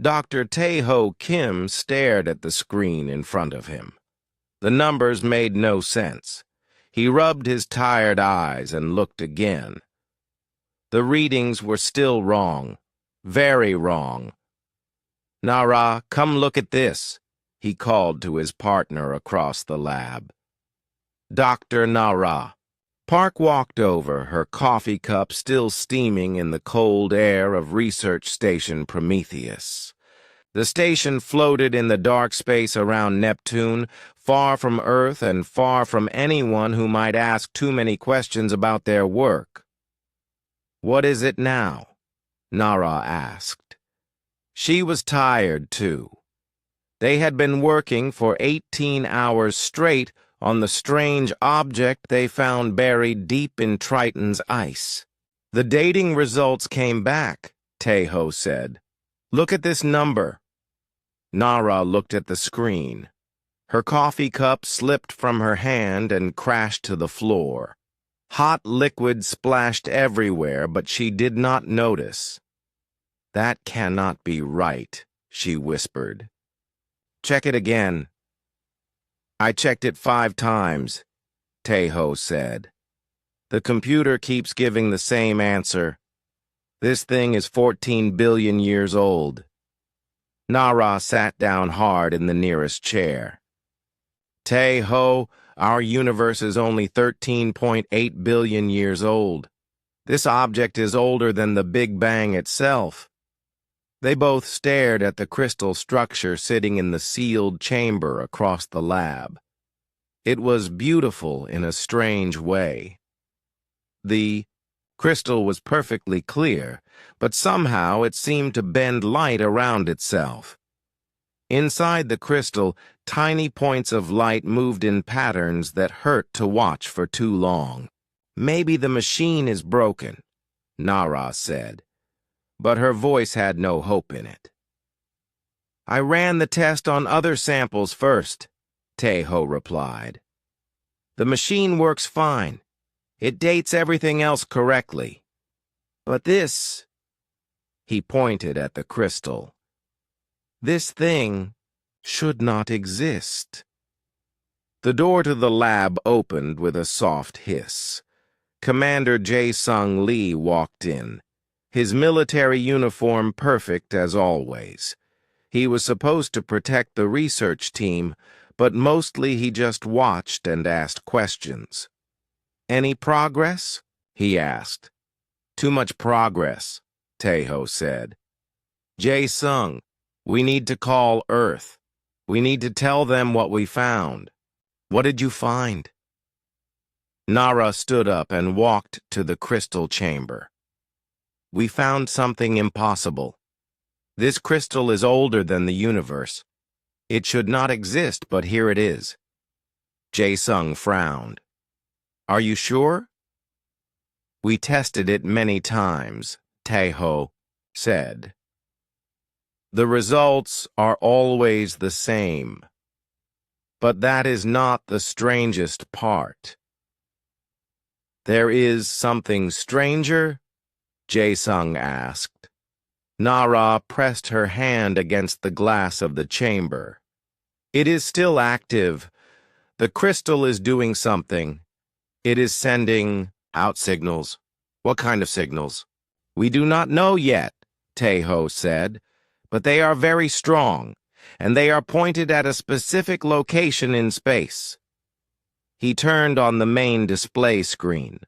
Dr. Tae-ho Kim stared at the screen in front of him. The numbers made no sense. He rubbed his tired eyes and looked again. The readings were still wrong. Very wrong. "Nara, come look at this," he called to his partner across the lab. Dr. Nara. Park walked over, her coffee cup still steaming in the cold air of Research Station Prometheus. The station floated in the dark space around Neptune, far from Earth and far from anyone who might ask too many questions about their work. "What is it now?" Nara asked. She was tired, too. They had been working for 18 hours straight on the strange object they found buried deep in Triton's ice. "The dating results came back," Tae-ho said. "Look at this number." Nara looked at the screen. Her coffee cup slipped from her hand and crashed to the floor. Hot liquid splashed everywhere, but she did not notice. "That cannot be right," she whispered. "Check it again." "I checked it 5 times, Tae-ho said. "The computer keeps giving the same answer. This thing is 14 billion years old." Nara sat down hard in the nearest chair. "Tae-ho, our universe is only 13.8 billion years old. This object is older than the Big Bang itself." They both stared at the crystal structure sitting in the sealed chamber across the lab. It was beautiful in a strange way. The crystal was perfectly clear, but somehow it seemed to bend light around itself. Inside the crystal, tiny points of light moved in patterns that hurt to watch for too long. "Maybe the machine is broken," Nara said, but her voice had no hope in it. "I ran the test on other samples first," Tae-ho replied. "The machine works fine. It dates everything else correctly. But this," he pointed at the crystal, "this thing should not exist." The door to the lab opened with a soft hiss. Commander Jae-sung Lee walked in, his military uniform perfect as always. He was supposed to protect the research team, but mostly he just watched and asked questions. "Any progress?" he asked. "Too much progress," Tae-ho said. "Jae-sung, we need to call Earth. We need to tell them what we found." "What did you find?" Nara stood up and walked to the crystal chamber. "We found something impossible. This crystal is older than the universe. It should not exist, but here it is." Jae-sung frowned. "Are you sure?" "We tested it many times," Tae-ho said. "The results are always the same. But that is not the strangest part." "There is something stranger?" Jae-sung asked. Nara pressed her hand against the glass of the chamber. "It is still active. The crystal is doing something. It is sending out signals." "What kind of signals?" "We do not know yet," Tae-ho said, "but they are very strong, and they are pointed at a specific location in space." He turned on the main display screen.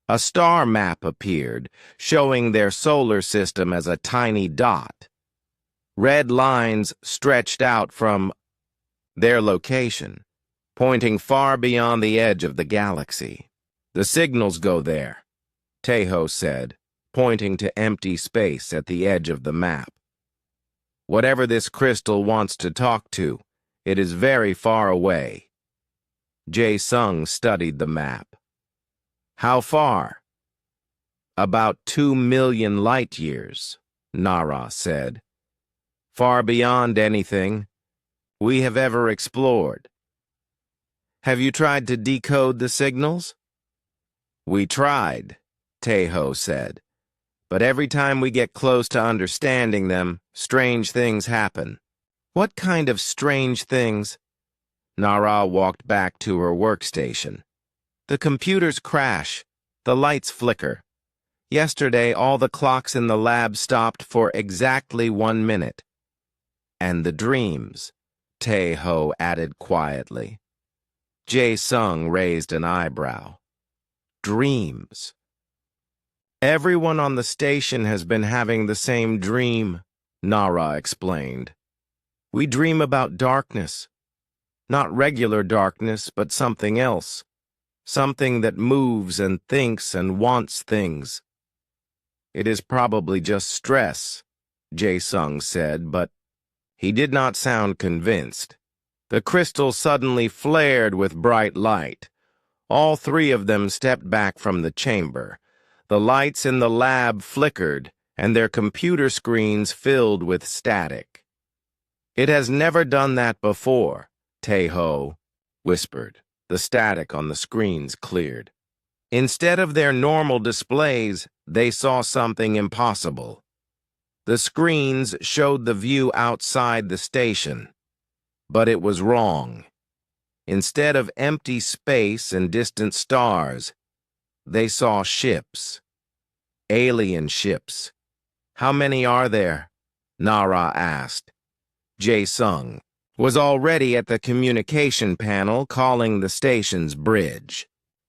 A star map appeared, showing their solar system as a tiny dot. Red lines stretched out from their location, pointing far beyond the edge of the galaxy. "The signals go there," Tae-ho said, pointing to empty space at the edge of the map. "Whatever this crystal wants to talk to, it is very far away." Jae-sung studied the map. "How far?" "About 2 million light years," Nara said. "Far beyond anything we have ever explored." "Have you tried to decode the signals?" "We tried," Tae-ho said, But every time we get close to understanding them, strange things happen. What kind of strange things? Nara walked back to her workstation. The computers crash. The lights flicker. Yesterday, all the clocks in the lab stopped for exactly 1 minute. And the dreams, Tae-ho added quietly. Jae-sung raised an eyebrow. Dreams. Everyone on the station has been having the same dream, Nara explained. We dream about darkness. Not regular darkness, but something else. Something that moves and thinks and wants things. It is probably just stress, Jae-sung said, but he did not sound convinced. The crystal suddenly flared with bright light. All three of them stepped back from the chamber. The lights in the lab flickered, and their computer screens filled with static. It has never done that before, Tae-ho whispered. The static on the screens cleared. Instead of their normal displays, they saw something impossible. The screens showed the view outside the station, but it was wrong. Instead of empty space and distant stars, they saw ships. Alien ships. How many are there? Nara asked. Jae-sung was already at the communication panel calling the station's bridge.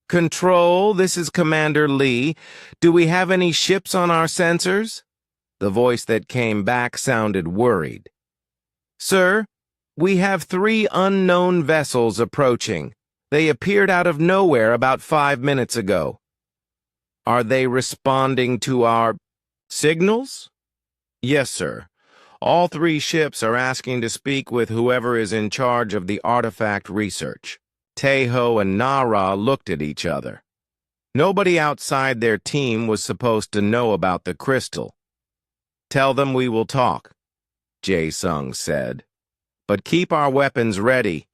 Control, this is Commander Lee. Do we have any ships on our sensors? The voice that came back sounded worried. Sir, we have 3 unknown vessels approaching. They appeared out of nowhere about 5 minutes ago. Are they responding to our signals? Yes, sir. All 3 ships are asking to speak with whoever is in charge of the artifact research. Tae-ho and Nara looked at each other. Nobody outside their team was supposed to know about the crystal. Tell them we will talk, Jae-sung said. But keep our weapons ready.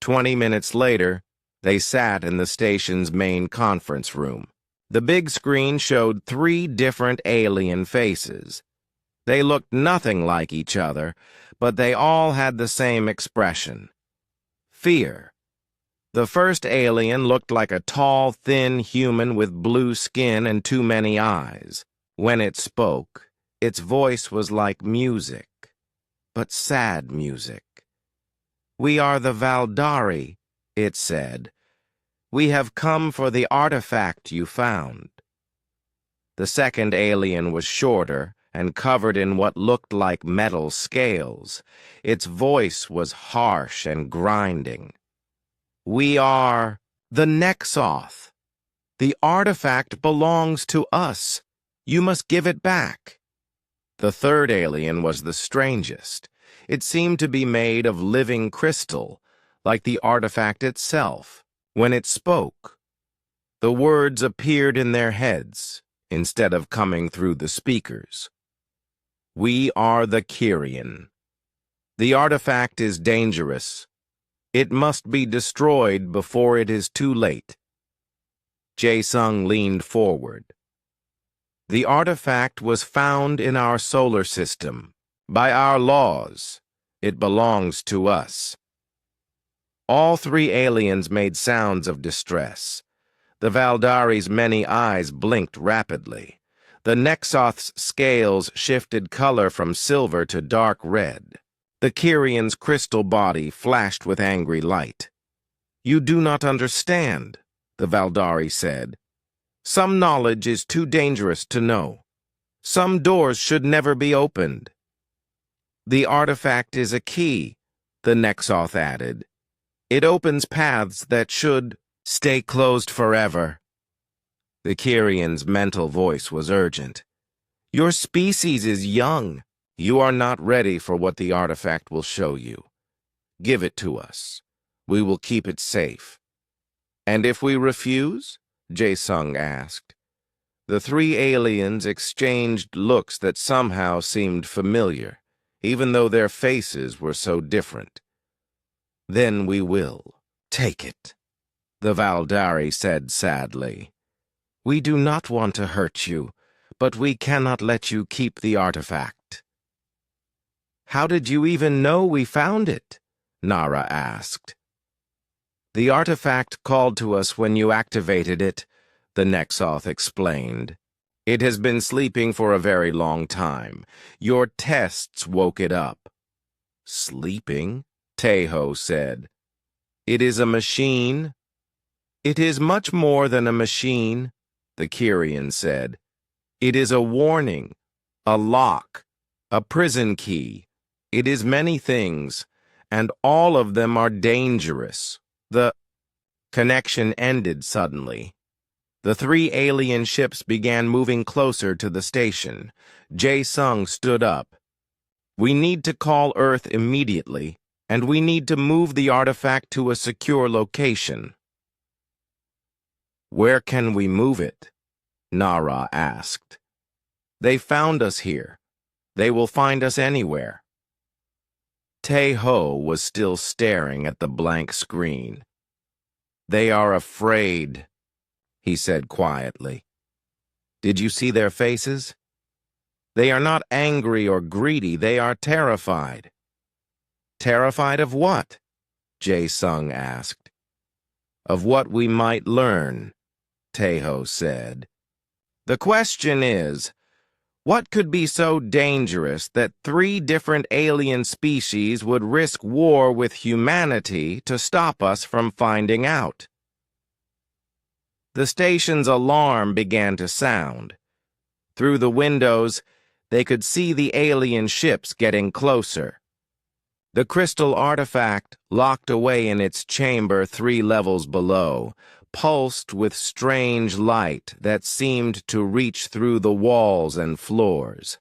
20 minutes later, they sat in the station's main conference room. The big screen showed 3 different alien faces. They looked nothing like each other, but they all had the same expression. Fear. The first alien looked like a tall, thin human with blue skin and too many eyes. When it spoke, its voice was like music, but sad music. We are the Valdari, it said. We have come for the artifact you found. The second alien was shorter and covered in what looked like metal scales. Its voice was harsh and grinding. We are the Nexoth. The artifact belongs to us. You must give it back. The third alien was the strangest. It seemed to be made of living crystal, like the artifact itself. When it spoke, the words appeared in their heads instead of coming through the speakers. We are the Kyrian. The artifact is dangerous. It must be destroyed before it is too late. Jae-sung leaned forward. The artifact was found in our solar system. By our laws, it belongs to us. All 3 aliens made sounds of distress. The Valdari's many eyes blinked rapidly. The Nexoth's scales shifted color from silver to dark red. The Kyrian's crystal body flashed with angry light. You do not understand, the Valdari said. Some knowledge is too dangerous to know. Some doors should never be opened. The artifact is a key, the Nexoth added. It opens paths that should stay closed forever. The Kyrian's mental voice was urgent. Your species is young. You are not ready for what the artifact will show you. Give it to us. We will keep it safe. And if we refuse? Jae-sung asked. The 3 aliens exchanged looks that somehow seemed familiar, even though their faces were so different. Then we will. Take it, the Valdari said sadly. We do not want to hurt you, but we cannot let you keep the artifact." "How did you even know we found it?" Nara asked. "The artifact called to us when you activated it," the Nexoth explained. "It has been sleeping for a very long time. Your tests woke it up." "Sleeping?" Teho said. "It is a machine." "It is much more than a machine," the Kyrian said. "It is a warning, a lock, a prison key. It is many things, and all of them are dangerous." The connection ended suddenly. The three alien ships began moving closer to the station. Jae-sung stood up. "We need to call Earth immediately, and we need to move the artifact to a secure location." "Where can we move it?" Nara asked. "They found us here. They will find us anywhere." Tae-ho was still staring at the blank screen. "They are afraid," he said quietly. "Did you see their faces? They are not angry or greedy, they are terrified." "Terrified of what?" Jae-sung asked. "Of what we might learn," Tae-ho said. "The question is, what could be so dangerous that 3 different alien species would risk war with humanity to stop us from finding out?" The station's alarm began to sound. Through the windows, they could see the alien ships getting closer. The crystal artifact, locked away in its chamber 3 levels below, pulsed with strange light that seemed to reach through the walls and floors.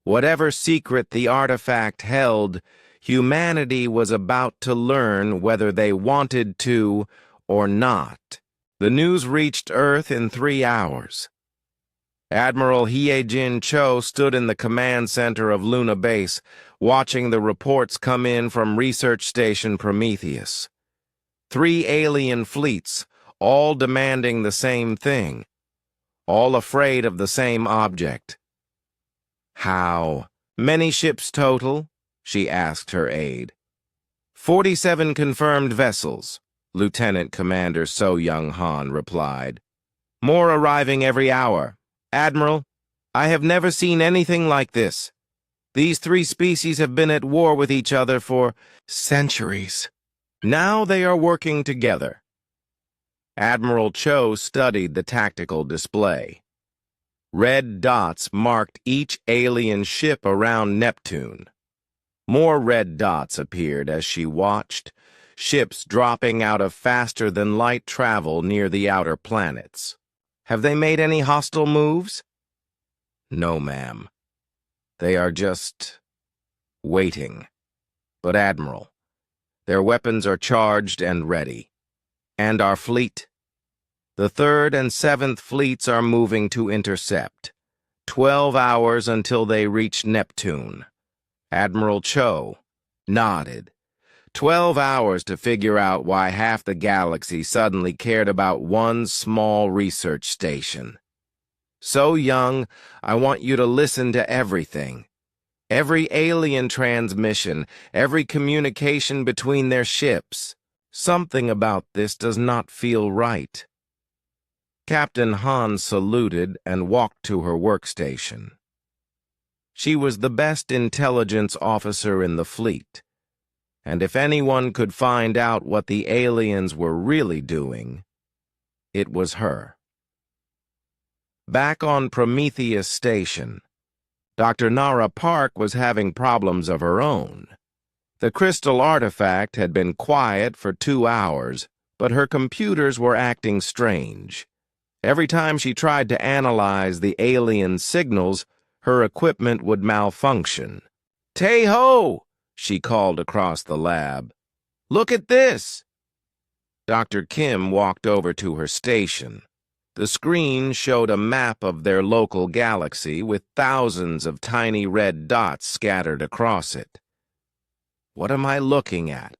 Whatever secret the artifact held, humanity was about to learn whether they wanted to or not. The news reached Earth in 3 hours. Admiral Hye-jin Cho stood in the command center of Luna Base, watching the reports come in from Research Station Prometheus. 3 alien fleets, all demanding the same thing, all afraid of the same object. "How many ships total?" she asked her aide. 47 confirmed vessels," Lieutenant Commander So Young-han replied. "More arriving every hour. Admiral, I have never seen anything like this. These 3 species have been at war with each other for centuries. Now they are working together." Admiral Cho studied the tactical display. Red dots marked each alien ship around Neptune. More red dots appeared as she watched, ships dropping out of faster-than-light travel near the outer planets. "Have they made any hostile moves?" "No, ma'am. They are just waiting. But, Admiral, their weapons are charged and ready. And our fleet? The 3rd and 7th fleets are moving to intercept. 12 hours until they reach Neptune." Admiral Cho nodded. 12 hours to figure out why half the galaxy suddenly cared about one small research station. "So Young, I want you to listen to everything. Every alien transmission, every communication between their ships. Something about this does not feel right." Captain Han saluted and walked to her workstation. She was the best intelligence officer in the fleet, and if anyone could find out what the aliens were really doing, it was her. Back on Prometheus Station, Dr. Nara Park was having problems of her own. The crystal artifact had been quiet for 2 hours, but her computers were acting strange. Every time she tried to analyze the alien signals, her equipment would malfunction. "Tae-ho!" she called across the lab. "Look at this!" Dr. Kim walked over to her station. The screen showed a map of their local galaxy with thousands of tiny red dots scattered across it. "What am I looking at?"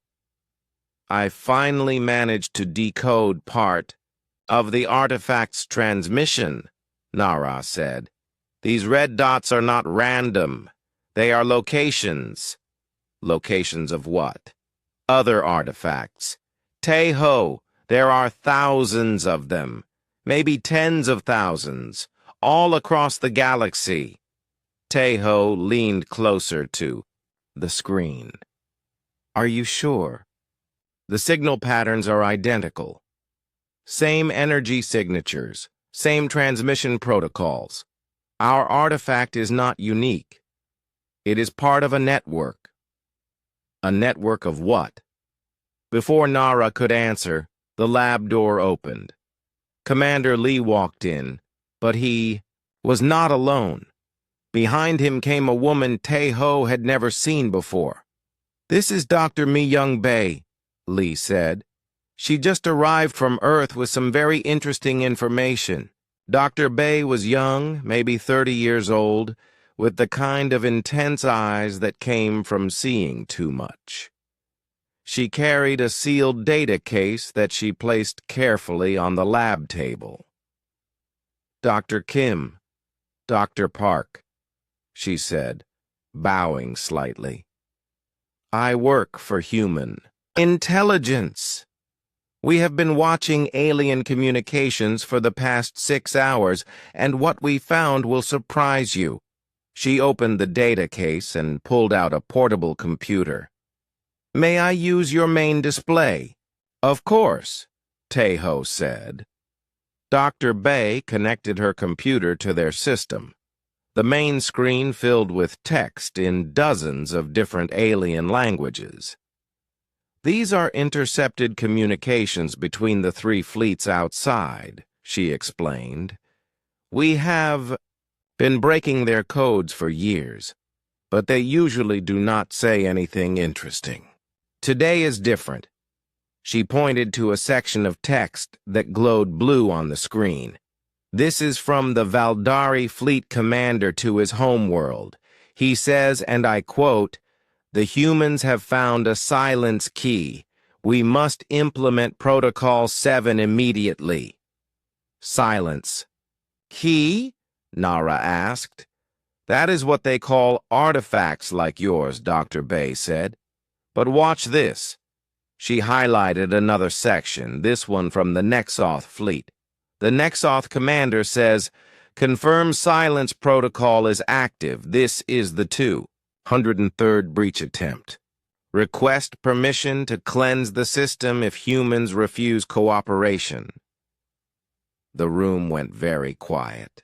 "I finally managed to decode part of the artifact's transmission," Nara said. These red dots are not random. They are locations. Locations of what? Other artifacts. Tay-ho, there are thousands of them, maybe tens of thousands, all across the galaxy. Tay-ho leaned closer to the screen. Are you sure? The signal patterns are identical. Same energy signatures, same transmission protocols. Our artifact is not unique. It is part of a network. A network of what? Before Nara could answer, the lab door opened. Commander Lee walked in, but he was not alone. Behind him came a woman Tay-ho had never seen before. "This is Dr. Mi-young Bae," Lee said. "She just arrived from Earth with some very interesting information." Dr. Bae was young, maybe 30 years old, with the kind of intense eyes that came from seeing too much. She carried a sealed data case that she placed carefully on the lab table. "Dr. Kim, Dr. Park," she said, bowing slightly. "I work for human intelligence. We have been watching alien communications for the past 6 hours, and what we found will surprise you." She opened the data case and pulled out a portable computer. "May I use your main display?" "Of course," Tay-ho said. Dr. Bae connected her computer to their system. The main screen filled with text in dozens of different alien languages. "These are intercepted communications between the 3 fleets outside," she explained. "We have been breaking their codes for years, but they usually do not say anything interesting. Today is different." She pointed to a section of text that glowed blue on the screen. "This is from the Valdari Fleet Commander to his homeworld. He says, and I quote, 'The humans have found a silence key. We must implement Protocol 7 immediately.'" "Silence key?" Nara asked. "That is what they call artifacts like yours," Dr. Bae said. "But watch this." She highlighted another section, this one from the Nexoth fleet. The Nexoth commander says, "Confirm silence protocol is active. This is the 203rd breach attempt. Request permission to cleanse the system if humans refuse cooperation." The room went very quiet.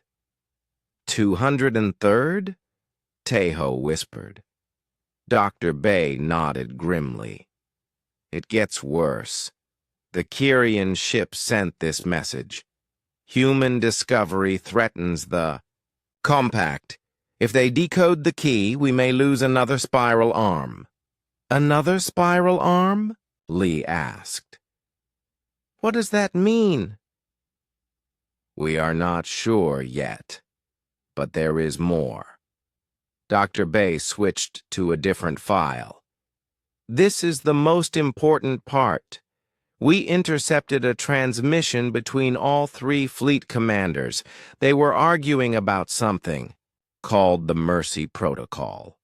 203rd? Tay-ho whispered. Dr. Bae nodded grimly. "It gets worse. The Kyrian ship sent this message. Human discovery threatens the compact. If they decode the key, we may lose another spiral arm." "Another spiral arm?" Lee asked. "What does that mean?" "We are not sure yet, but there is more." Dr. Bae switched to a different file. "This is the most important part. We intercepted a transmission between all 3 fleet commanders. They were arguing about something called the Mercy Protocol."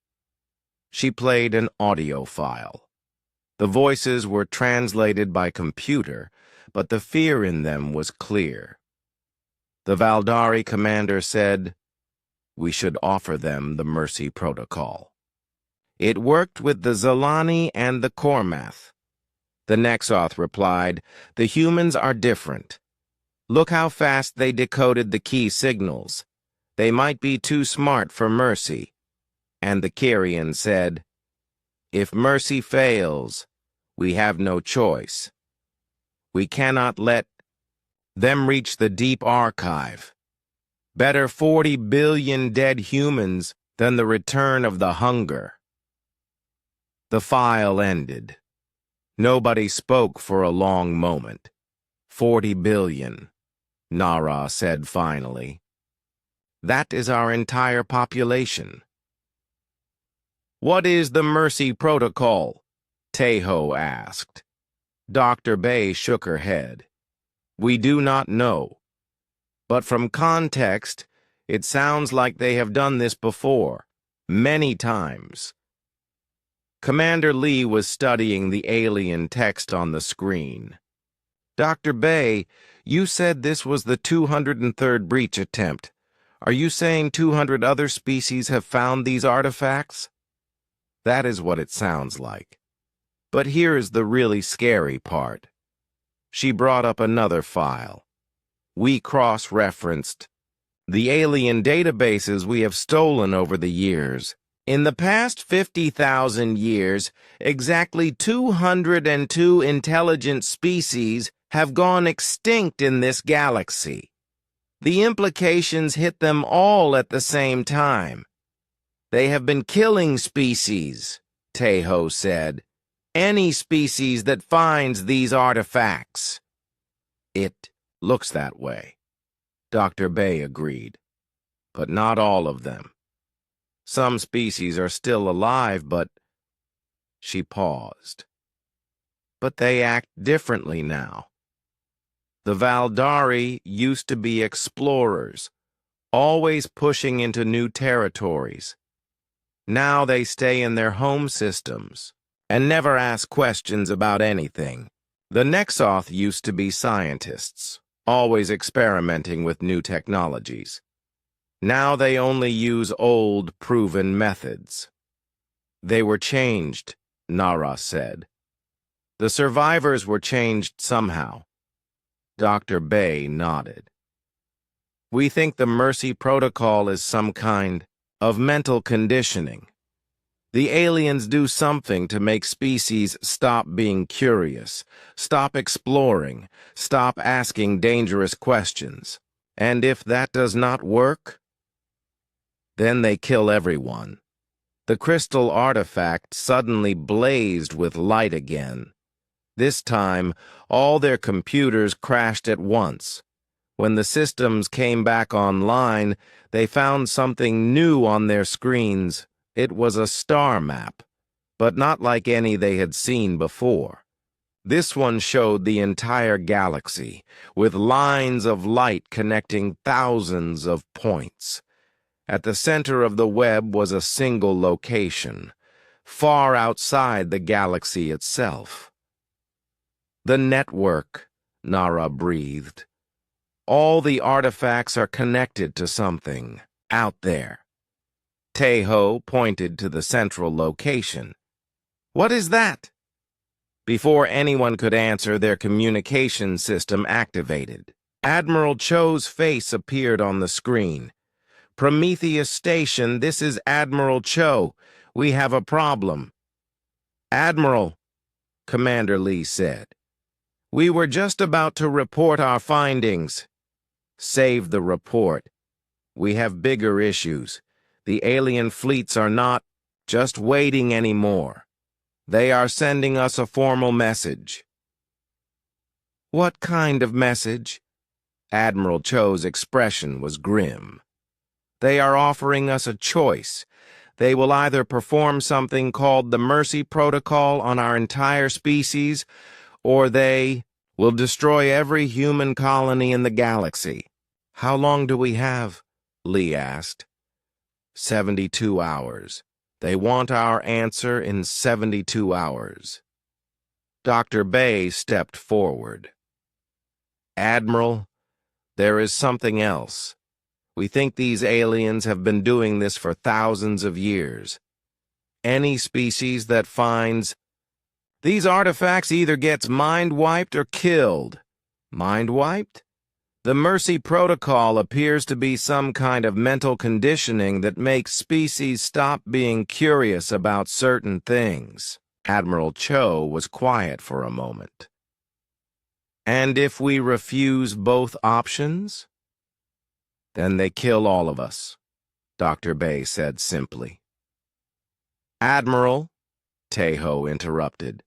She played an audio file. The voices were translated by computer, but the fear in them was clear. The Valdari commander said, "We should offer them the Mercy Protocol." "It worked with the Zalani and the Kormath." The Nexoth replied, "The humans are different. Look how fast they decoded the key signals. They might be too smart for Mercy." And the Kyrian said, "If Mercy fails, we have no choice. We cannot let them reach the deep archive. Better 40 billion dead humans than the return of the hunger." The file ended. Nobody spoke for a long moment. 40 billion, Nara said finally. "That is our entire population." "What is the Mercy Protocol?" Tay-ho asked. Dr. Bae shook her head. "We do not know. But from context, It sounds like they have done this before, many times. Commander Lee was studying the alien text on the screen. Dr. Bay, you said this was the 203rd breach attempt. Are you saying 200 other species have found these artifacts? That is what it sounds like. But here is the really scary part. She brought up another file. We cross-referenced the alien databases we have stolen over the years. In the past 50,000 years, exactly 202 intelligent species have gone extinct in this galaxy. The implications hit them all at the same time. They have been killing species, Tejo said. Any species that finds these artifacts. It looks that way, Dr. Bay agreed. But not all of them. Some species are still alive, but... She paused. But they act differently now. The Valdari used to be explorers, always pushing into new territories. Now they stay in their home systems and never ask questions about anything. The Nexoth used to be scientists, always experimenting with new technologies. Now they only use old, proven methods. They were changed, Nara said. The survivors were changed somehow. Dr. Bay nodded. We think the Mercy Protocol is some kind of mental conditioning. The aliens do something to make species stop being curious, stop exploring, stop asking dangerous questions. And if that does not work, then they kill everyone. The crystal artifact suddenly blazed with light again. This time, all their computers crashed at once. When the systems came back online, they found something new on their screens. It was a star map, but not like any they had seen before. This one showed the entire galaxy, with lines of light connecting thousands of points. At the center of the web was a single location, far outside the galaxy itself. The network, Nara breathed. All the artifacts are connected to something out there. Tejo pointed to the central location. What is that? Before anyone could answer, their communication system activated. Admiral Cho's face appeared on the screen. Prometheus Station, this is Admiral Cho. We have a problem. Admiral, Commander Lee said. We were just about to report our findings. Save the report. We have bigger issues. The alien fleets are not just waiting anymore. They are sending us a formal message. What kind of message? Admiral Cho's expression was grim. They are offering us a choice. They will either perform something called the Mercy Protocol on our entire species, or they will destroy every human colony in the galaxy. How long do we have? Lee asked. 72 hours. They want our answer in 72 hours. Dr. Bay stepped forward. Admiral, there is something else. We think these aliens have been doing this for thousands of years. Any species that finds these artifacts either gets mind-wiped or killed. Mind-wiped? The Mercy Protocol appears to be some kind of mental conditioning that makes species stop being curious about certain things. Admiral Cho was quiet for a moment. And if we refuse both options? Then they kill all of us, Dr. Bay said simply. Admiral, Tejo interrupted.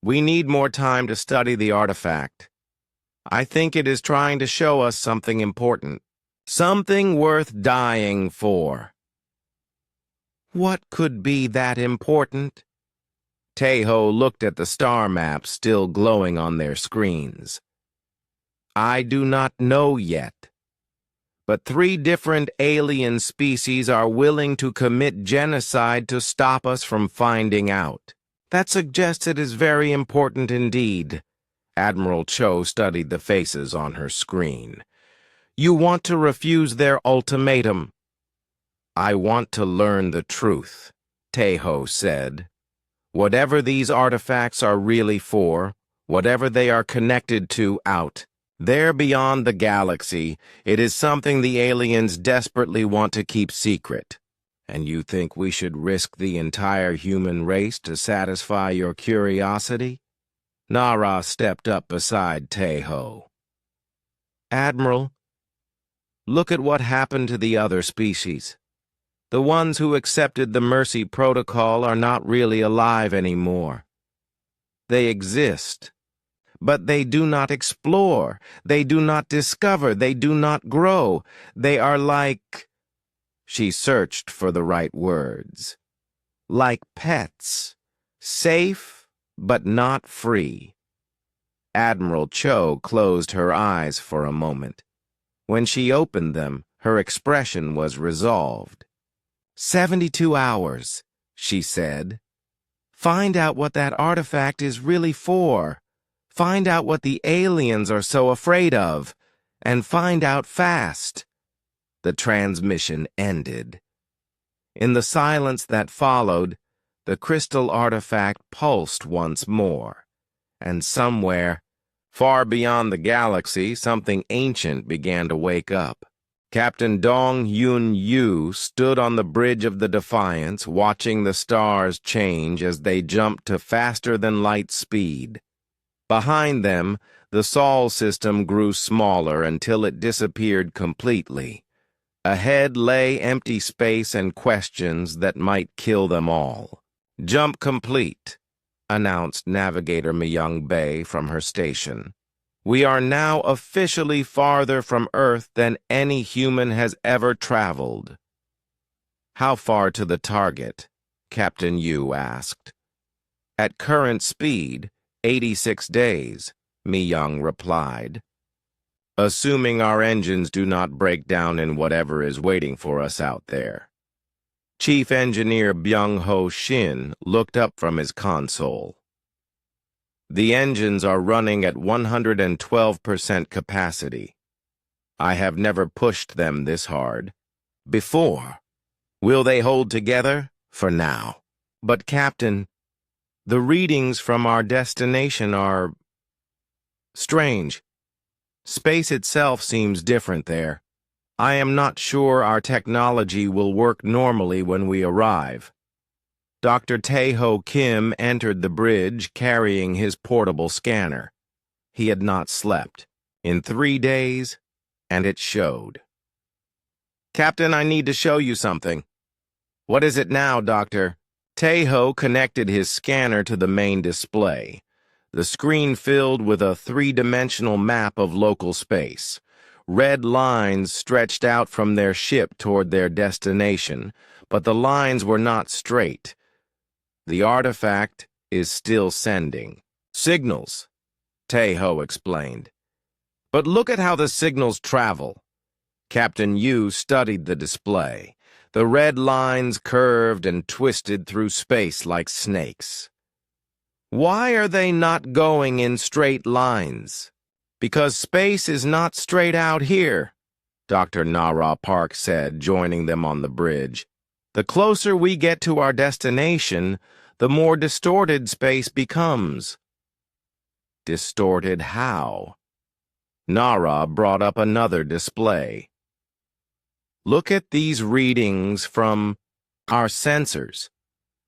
We need more time to study the artifact. I think it is trying to show us something important, something worth dying for. What could be that important? Tejo looked at the star maps still glowing on their screens. I do not know yet. But 3 different alien species are willing to commit genocide to stop us from finding out. That suggests it is very important indeed. Admiral Cho studied the faces on her screen. You want to refuse their ultimatum. I want to learn the truth, Taeho said. Whatever these artifacts are really for, whatever they are connected to out there beyond the galaxy, it is something the aliens desperately want to keep secret. And you think we should risk the entire human race to satisfy your curiosity? Nara stepped up beside Taeho. Admiral, look at what happened to the other species. The ones who accepted the Mercy Protocol are not really alive anymore. They exist, but they do not explore, they do not discover, they do not grow. They are like... She searched for the right words. Like pets, safe but not free. Admiral Cho closed her eyes for a moment. When she opened them, her expression was resolved. 72 hours, she said. Find out what that artifact is really for. Find out what the aliens are so afraid of. And find out fast. The transmission ended. In the silence that followed, the crystal artifact pulsed once more. And somewhere, far beyond the galaxy, something ancient began to wake up. Captain Dong Yun Yu stood on the bridge of the Defiance, watching the stars change as they jumped to faster-than-light speed. Behind them, the Sol system grew smaller until it disappeared completely. Ahead lay empty space and questions that might kill them all. Jump complete, announced Navigator Myung Bae from her station. We are now officially farther from Earth than any human has ever traveled. How far to the target? Captain Yu asked. At current speed, 86 days, Myung replied. Assuming our engines do not break down in whatever is waiting for us out there. Chief Engineer Byung-ho Shin looked up from his console. The engines are running at 112% capacity. I have never pushed them this hard before. Will they hold together? For now. But, Captain, the readings from our destination are strange. Space itself seems different there. I am not sure our technology will work normally when we arrive. Dr. Taeho Kim entered the bridge carrying his portable scanner. He had not slept in 3 days, and it showed. Captain, I need to show you something. What is it now, Doctor? Taeho connected his scanner to the main display. The screen filled with a 3-dimensional map of local space. Red lines stretched out from their ship toward their destination, but the lines were not straight. The artifact is still sending signals, Taeho explained. But look at how the signals travel. Captain Yu studied the display. The red lines curved and twisted through space like snakes. Why are they not going in straight lines? Because space is not straight out here, Dr. Nara Park said, joining them on the bridge. The closer we get to our destination, the more distorted space becomes. Distorted how? Nara brought up another display. Look at these readings from our sensors.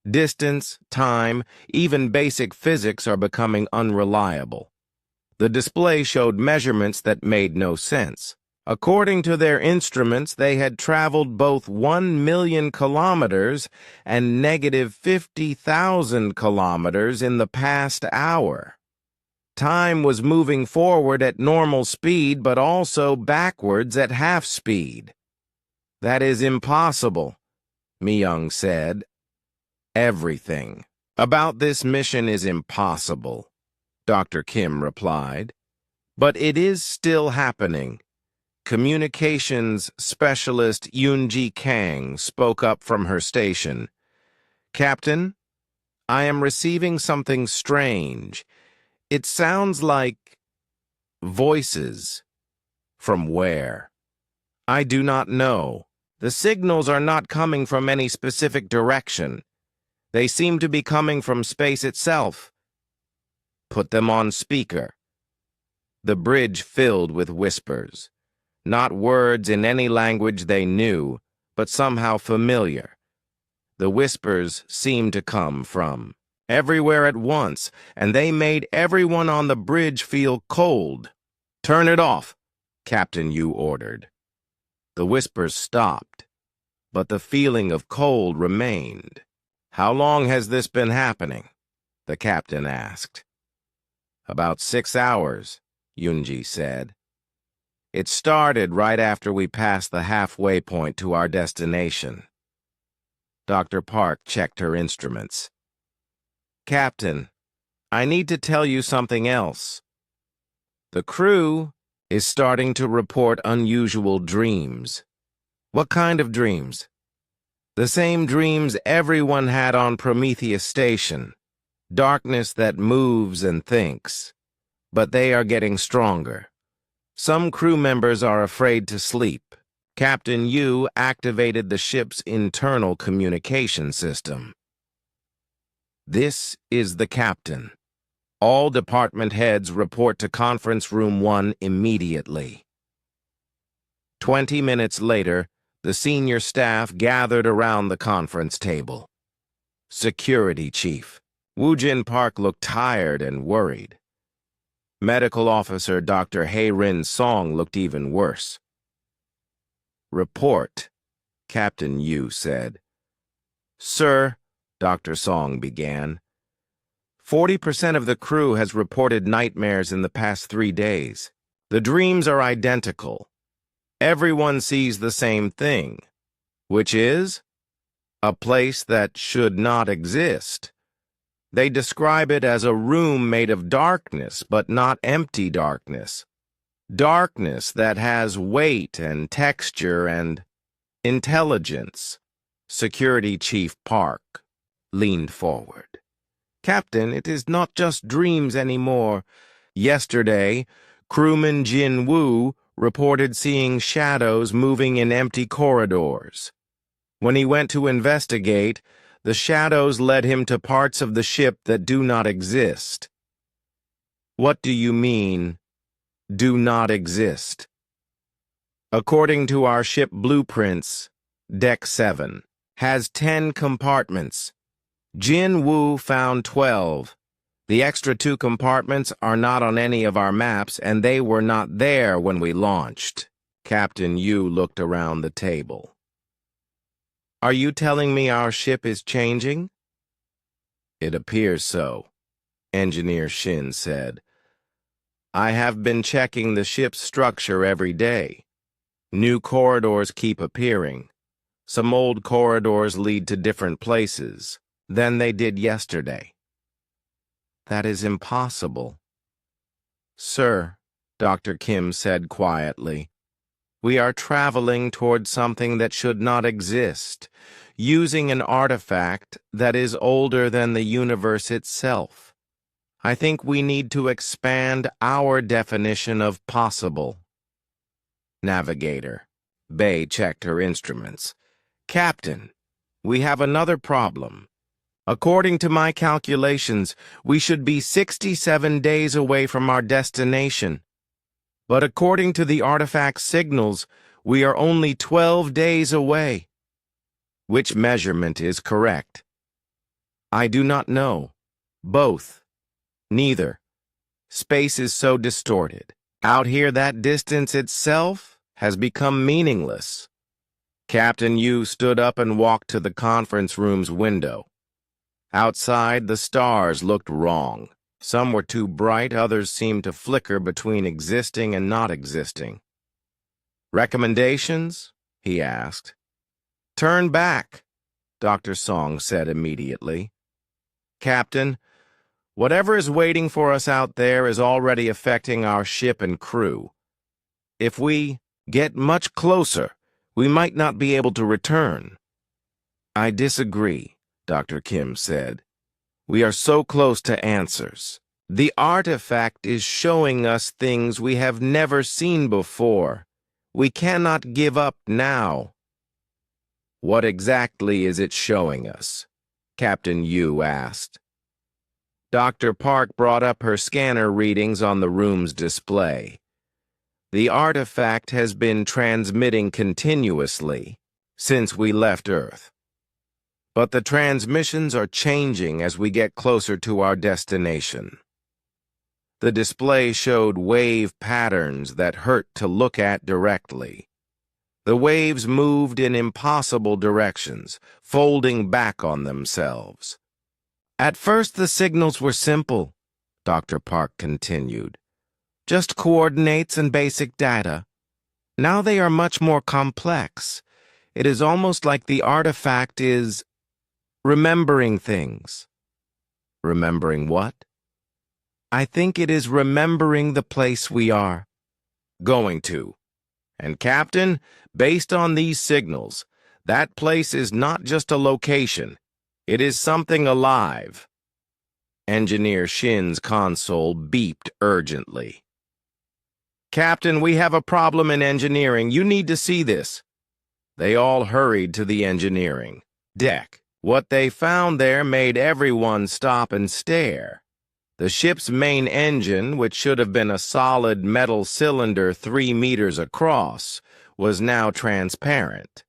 Distance, time, even basic physics are becoming unreliable. The display showed measurements that made no sense. According to their instruments, they had traveled both 1 million kilometers and negative 50,000 kilometers in the past hour. Time was moving forward at normal speed, but also backwards at half speed. That is impossible, Myung said. Everything about this mission is impossible, Dr. Kim replied. But it is still happening. Communications Specialist Yoonji Kang spoke up from her station. "Captain, I am receiving something strange. It sounds like voices." "From where?" "I do not know. The signals are not coming from any specific direction. They seem to be coming from space itself." "Put them on speaker." The bridge filled with whispers. Not words in any language they knew, but somehow familiar. The whispers seemed to come from everywhere at once, and they made everyone on the bridge feel cold. "Turn it off," Captain Yu ordered. The whispers stopped, but the feeling of cold remained. "How long has this been happening?" the captain asked. "About 6 hours, Yoonji said. It started right after we passed the halfway point to our destination." Dr. Park checked her instruments. "Captain, I need to tell you something else. The crew is starting to report unusual dreams." "What kind of dreams?" "The same dreams everyone had on Prometheus Station. Darkness that moves and thinks. But they are getting stronger. Some crew members are afraid to sleep." Captain Yu activated the ship's internal communication system. "This is the captain. All department heads report to Conference Room 1 immediately." 20 minutes later, the senior staff gathered around the conference table. Security Chief Woojin Park looked tired and worried. Medical Officer Dr. Hae-Rin Song looked even worse. "Report," Captain Yu said. "Sir," Dr. Song began, 40% of the crew has reported nightmares in the past 3 days. The dreams are identical. Everyone sees the same thing, which is a place that should not exist. They describe it as a room made of darkness, but not empty darkness. Darkness that has weight and texture and intelligence." Security Chief Park leaned forward. "Captain, it is not just dreams anymore. Yesterday, crewman Jin Woo reported seeing shadows moving in empty corridors. When he went to investigate, the shadows led him to parts of the ship that do not exist." "What do you mean, do not exist?" "According to our ship blueprints, Deck 7 has 10 compartments. Jin Woo found 12. The extra 2 compartments are not on any of our maps, and they were not there when we launched." Captain Yu looked around the table. "Are you telling me our ship is changing?" "It appears so," Engineer Shin said. "I have been checking the ship's structure every day. New corridors keep appearing. Some old corridors lead to different places than they did yesterday." "That is impossible." "Sir," Dr. Kim said quietly, "we are traveling toward something that should not exist, using an artifact that is older than the universe itself. I think we need to expand our definition of possible." Navigator Bay checked her instruments. "Captain, we have another problem. According to my calculations, we should be 67 days away from our destination. But according to the artifact signals, we are only 12 days away. Which measurement is correct?" "I do not know. Both. Neither. Space is so distorted. Out here, that distance itself has become meaningless." Captain Yu stood up and walked to the conference room's window. Outside, the stars looked wrong. Some were too bright, others seemed to flicker between existing and not existing. "Recommendations?" he asked. "Turn back," Dr. Song said immediately. "Captain, whatever is waiting for us out there is already affecting our ship and crew. If we Get much closer. We might not be able to return. I disagree, Dr. Kim said. We are so close to answers. The artifact is showing us things we have never seen before. We cannot give up now. What exactly is it showing us? Captain Yu asked. Dr. Park brought up her scanner readings on the room's display. The artifact has been transmitting continuously since we left Earth. But the transmissions are changing as we get closer to our destination. The display showed wave patterns that hurt to look at directly. The waves moved in impossible directions, folding back on themselves. At first the signals were simple, Dr. Park continued. Just coordinates and basic data. Now they are much more complex. It is almost like the artifact is remembering things. Remembering what? I think it is remembering the place we are going to. And Captain, based on these signals, that place is not just a location. It is something alive. Engineer Shin's console beeped urgently. Captain, we have a problem in engineering. You need to see this. They all hurried to the engineering deck. What they found there made everyone stop and stare. The ship's main engine, which should have been a solid metal cylinder 3 meters across, was now transparent.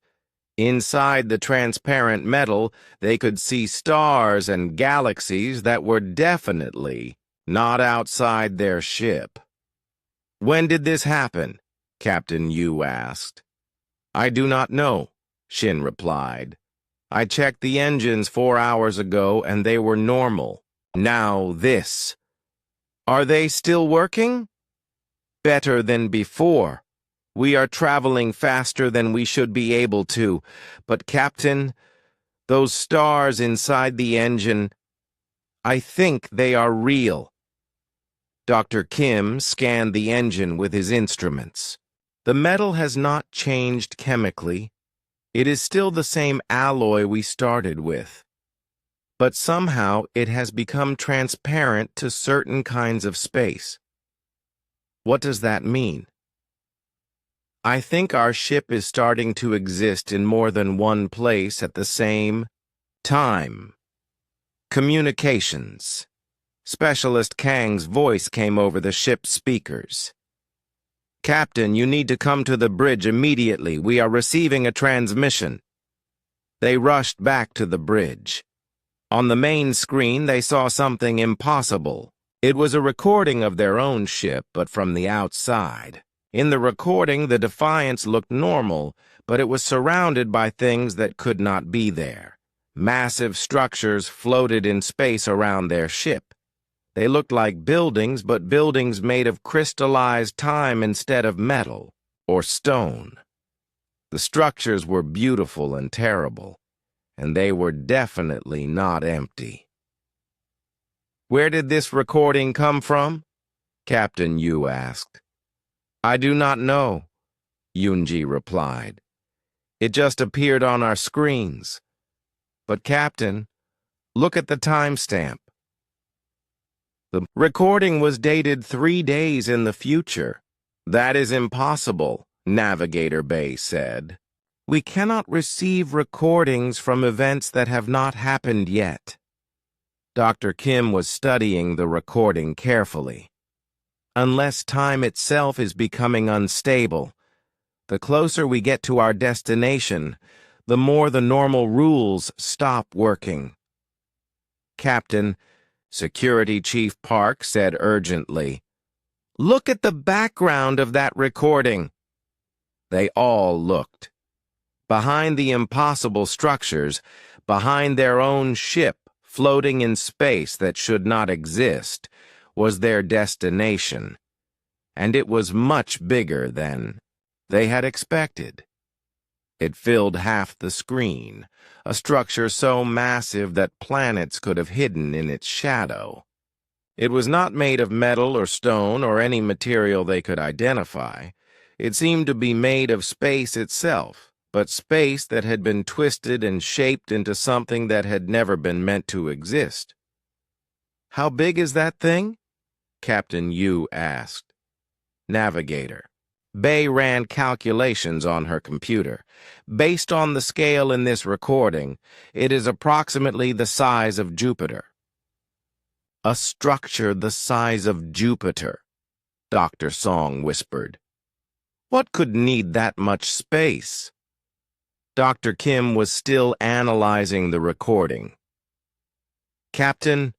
Inside the transparent metal, they could see stars and galaxies that were definitely not outside their ship. When did this happen? Captain Yu asked. I do not know, Shin replied. I checked the engines 4 hours ago and they were normal. Now this. Are they still working? Better than before. We are traveling faster than we should be able to. But, Captain, those stars inside the engine, I think they are real. Dr. Kim scanned the engine with his instruments. The metal has not changed chemically. It is still the same alloy we started with. But somehow it has become transparent to certain kinds of space. What does that mean? I think our ship is starting to exist in more than one place at the same time. Communications. Specialist Kang's voice came over the ship's speakers. Captain, you need to come to the bridge immediately. We are receiving a transmission. They rushed back to the bridge. On the main screen, they saw something impossible. It was a recording of their own ship, but from the outside. In the recording, the Defiance looked normal, but it was surrounded by things that could not be there. Massive structures floated in space around their ship. They looked like buildings, but buildings made of crystallized time instead of metal or stone. The structures were beautiful and terrible, and they were definitely not empty. Where did this recording come from? Captain Yu asked. I do not know, Yunji replied. It just appeared on our screens. But Captain, look at the timestamp. The recording was dated 3 days in the future. That is impossible, Navigator Bay said. We cannot receive recordings from events that have not happened yet. Dr. Kim was studying the recording carefully. Unless time itself is becoming unstable, the closer we get to our destination, the more the normal rules stop working. Captain, Security Chief Park said urgently, look at the background of that recording. They all looked. Behind the impossible structures, behind their own ship floating in space that should not exist, was their destination, and it was much bigger than they had expected. It filled half the screen, a structure so massive that planets could have hidden in its shadow. It was not made of metal or stone or any material they could identify. It seemed to be made of space itself, but space that had been twisted and shaped into something that had never been meant to exist. "How big is that thing?" Captain Yu asked. Navigator. Bay ran calculations on her computer. Based on the scale in this recording, it is approximately the size of Jupiter. "A structure the size of Jupiter," Dr. Song whispered. "What could need that much space?" Dr. Kim was still analyzing the recording. "Captain,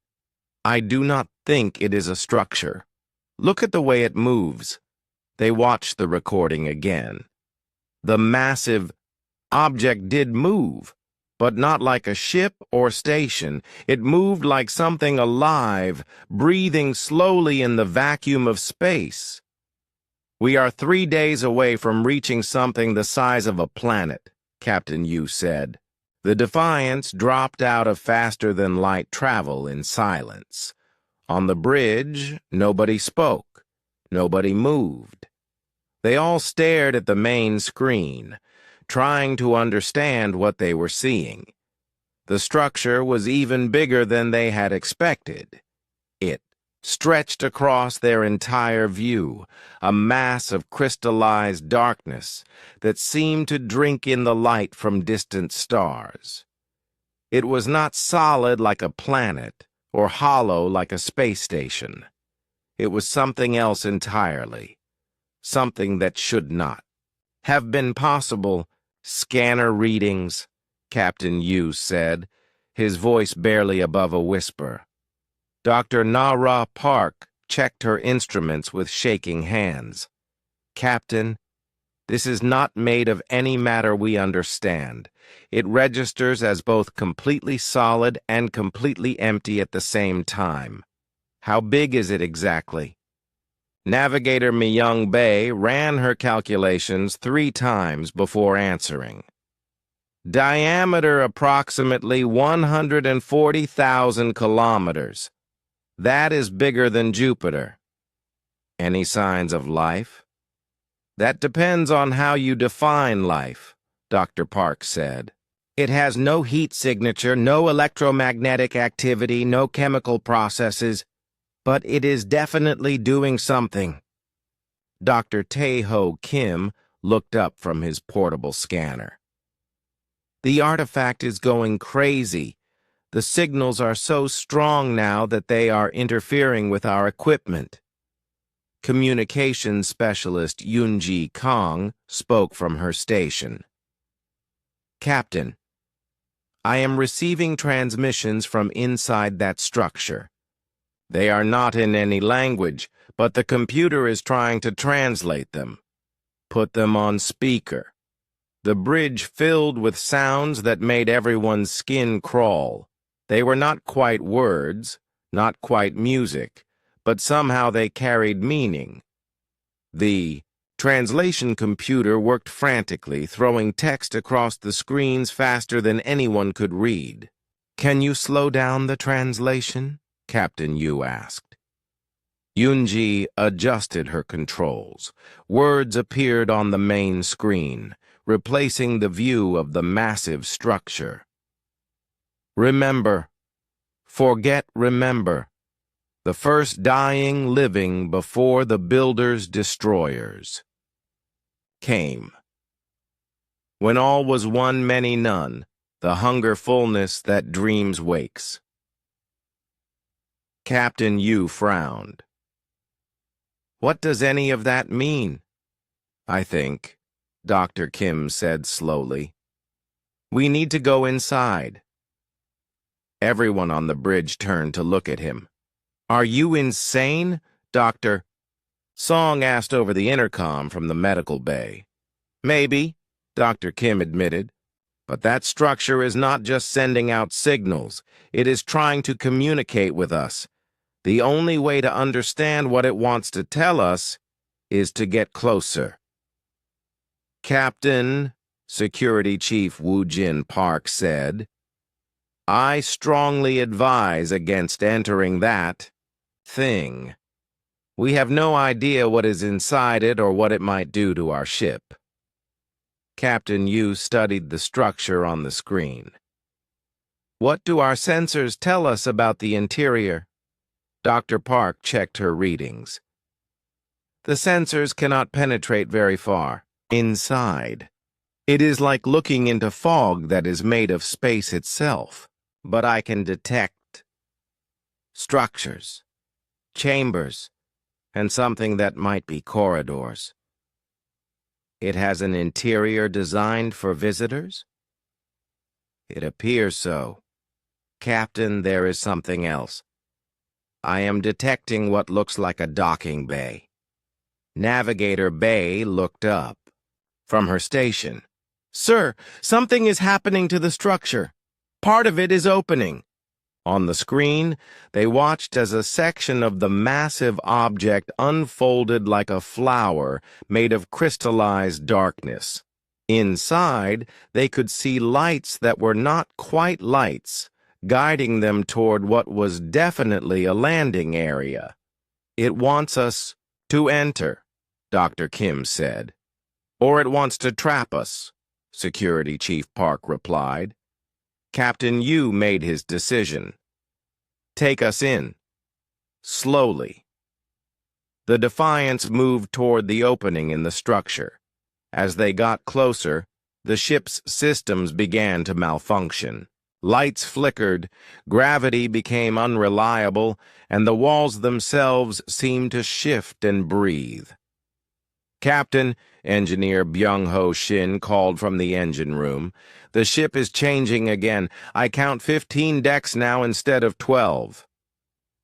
I do not think it is a structure. Look at the way it moves." They watched the recording again. The massive object did move, but not like a ship or station. It moved like something alive, breathing slowly in the vacuum of space. "We are 3 days away from reaching something the size of a planet," Captain Yu said. The Defiance dropped out of faster-than-light travel in silence. On the bridge, nobody spoke. Nobody moved. They all stared at the main screen, trying to understand what they were seeing. The structure was even bigger than they had expected. It stretched across their entire view, a mass of crystallized darkness that seemed to drink in the light from distant stars. It was not solid like a planet or hollow like a space station. It was something else entirely, something that should not have been possible. "Scanner readings," Captain Yu said, his voice barely above a whisper. Dr. Nara Park checked her instruments with shaking hands. "Captain, this is not made of any matter we understand. It registers as both completely solid and completely empty at the same time. How big is it exactly?" Navigator Myung Bae ran her calculations 3 times before answering. "Diameter approximately 140,000 kilometers. That is bigger than Jupiter." "Any signs of life?" "That depends on how you define life," Dr. Park said. "It has no heat signature, no electromagnetic activity, no chemical processes, but it is definitely doing something." Dr. Tae-ho Kim looked up from his portable scanner. "The artifact is going crazy. The signals are so strong now that they are interfering with our equipment." Communications specialist Yoonji Kong spoke from her station. "Captain, I am receiving transmissions from inside that structure. They are not in any language, but the computer is trying to translate them. Put them on speaker." The bridge filled with sounds that made everyone's skin crawl. They were not quite words, not quite music, but somehow they carried meaning. The translation computer worked frantically, throwing text across the screens faster than anyone could read. "Can you slow down the translation?" Captain Yu asked. Yoonji adjusted her controls. Words appeared on the main screen, replacing the view of the massive structure. "Remember. Forget, remember. The first dying living before the builders' destroyers came. When all was one, many none, the hunger fullness that dreams wakes." Captain Yu frowned. "What does any of that mean?" "I think," Dr. Kim said slowly, "we need to go inside." Everyone on the bridge turned to look at him. "Are you insane, Dr. Song asked over the intercom from the medical bay. "Maybe," Dr. Kim admitted, "but that structure is not just sending out signals. It is trying to communicate with us. The only way to understand what it wants to tell us is to get closer." "Captain," Security Chief Woo-Jin Park said, "I strongly advise against entering that thing." We have no idea what is inside it or what it might do to our ship. Captain Yu studied the structure on the screen. What do our sensors tell us about the interior? Dr. Park checked her readings. The sensors cannot penetrate very far. Inside, it is like looking into fog that is made of space itself. But I can detect structures, chambers, and something that might be corridors. It has an interior designed for visitors? It appears so. Captain, there is something else. I am detecting what looks like a docking bay. Navigator Bay looked up from her station. Sir, something is happening to the structure. Part of it is opening. On the screen, they watched as a section of the massive object unfolded like a flower made of crystallized darkness. Inside, they could see lights that were not quite lights, guiding them toward what was definitely a landing area. It wants us to enter, Dr. Kim said. Or it wants to trap us, Security Chief Park replied. Captain Yu made his decision. Take us in. Slowly. The Defiance moved toward the opening in the structure. As they got closer, the ship's systems began to malfunction. Lights flickered, gravity became unreliable, and the walls themselves seemed to shift and breathe. Captain, Engineer Byung-ho Shin called from the engine room. The ship is changing again. I count 15 decks now instead of 12.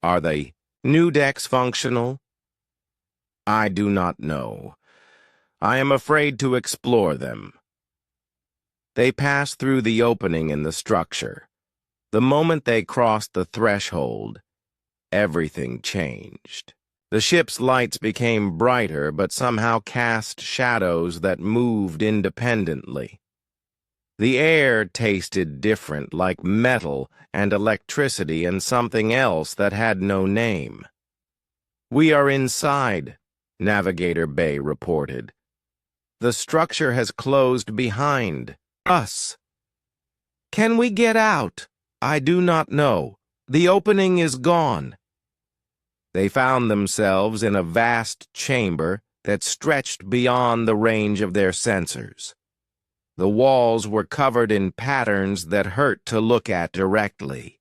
Are the new decks functional? I do not know. I am afraid to explore them. They passed through the opening in the structure. The moment they crossed the threshold, everything changed. The ship's lights became brighter, but somehow cast shadows that moved independently. The air tasted different, like metal and electricity and something else that had no name. We are inside, Navigator Bay reported. The structure has closed behind us. Can we get out? I do not know. The opening is gone. They found themselves in a vast chamber that stretched beyond the range of their sensors. The walls were covered in patterns that hurt to look at directly.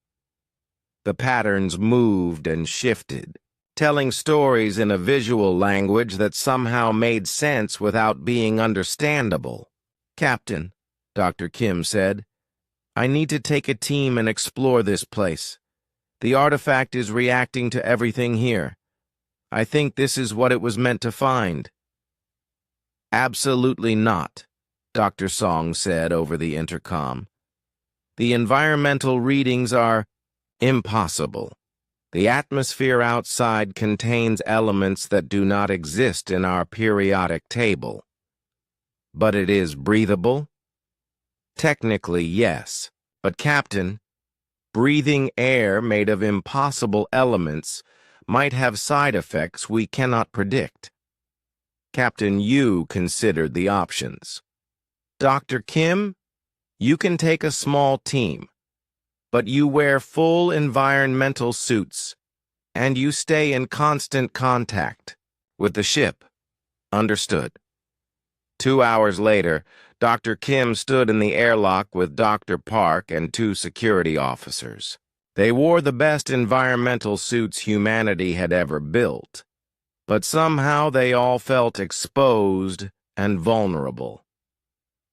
The patterns moved and shifted, telling stories in a visual language that somehow made sense without being understandable. Captain, Dr. Kim said, I need to take a team and explore this place. The artifact is reacting to everything here. I think this is what it was meant to find. Absolutely not, Dr. Song said over the intercom. The environmental readings are impossible. The atmosphere outside contains elements that do not exist in our periodic table. But it is breathable? Technically, yes. But, Captain, breathing air made of impossible elements might have side effects we cannot predict. Captain Yu considered the options. Dr. Kim, you can take a small team, but you wear full environmental suits, and you stay in constant contact with the ship. Understood. 2 hours later, Dr. Kim stood in the airlock with Dr. Park and 2 security officers. They wore the best environmental suits humanity had ever built, but somehow they all felt exposed and vulnerable.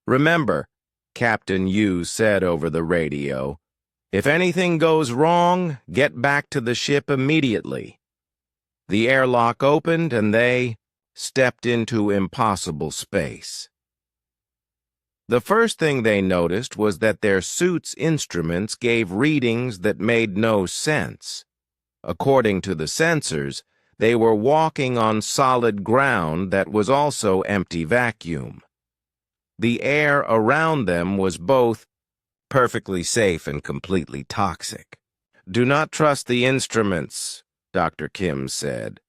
Remember, Captain Yu said over the radio, if anything goes wrong, get back to the ship immediately. The airlock opened and they stepped into impossible space. The first thing they noticed was that their suits' instruments gave readings that made no sense. According to the sensors, they were walking on solid ground that was also empty vacuum. The air around them was both perfectly safe and completely toxic. Do not trust the instruments, Dr. Kim said.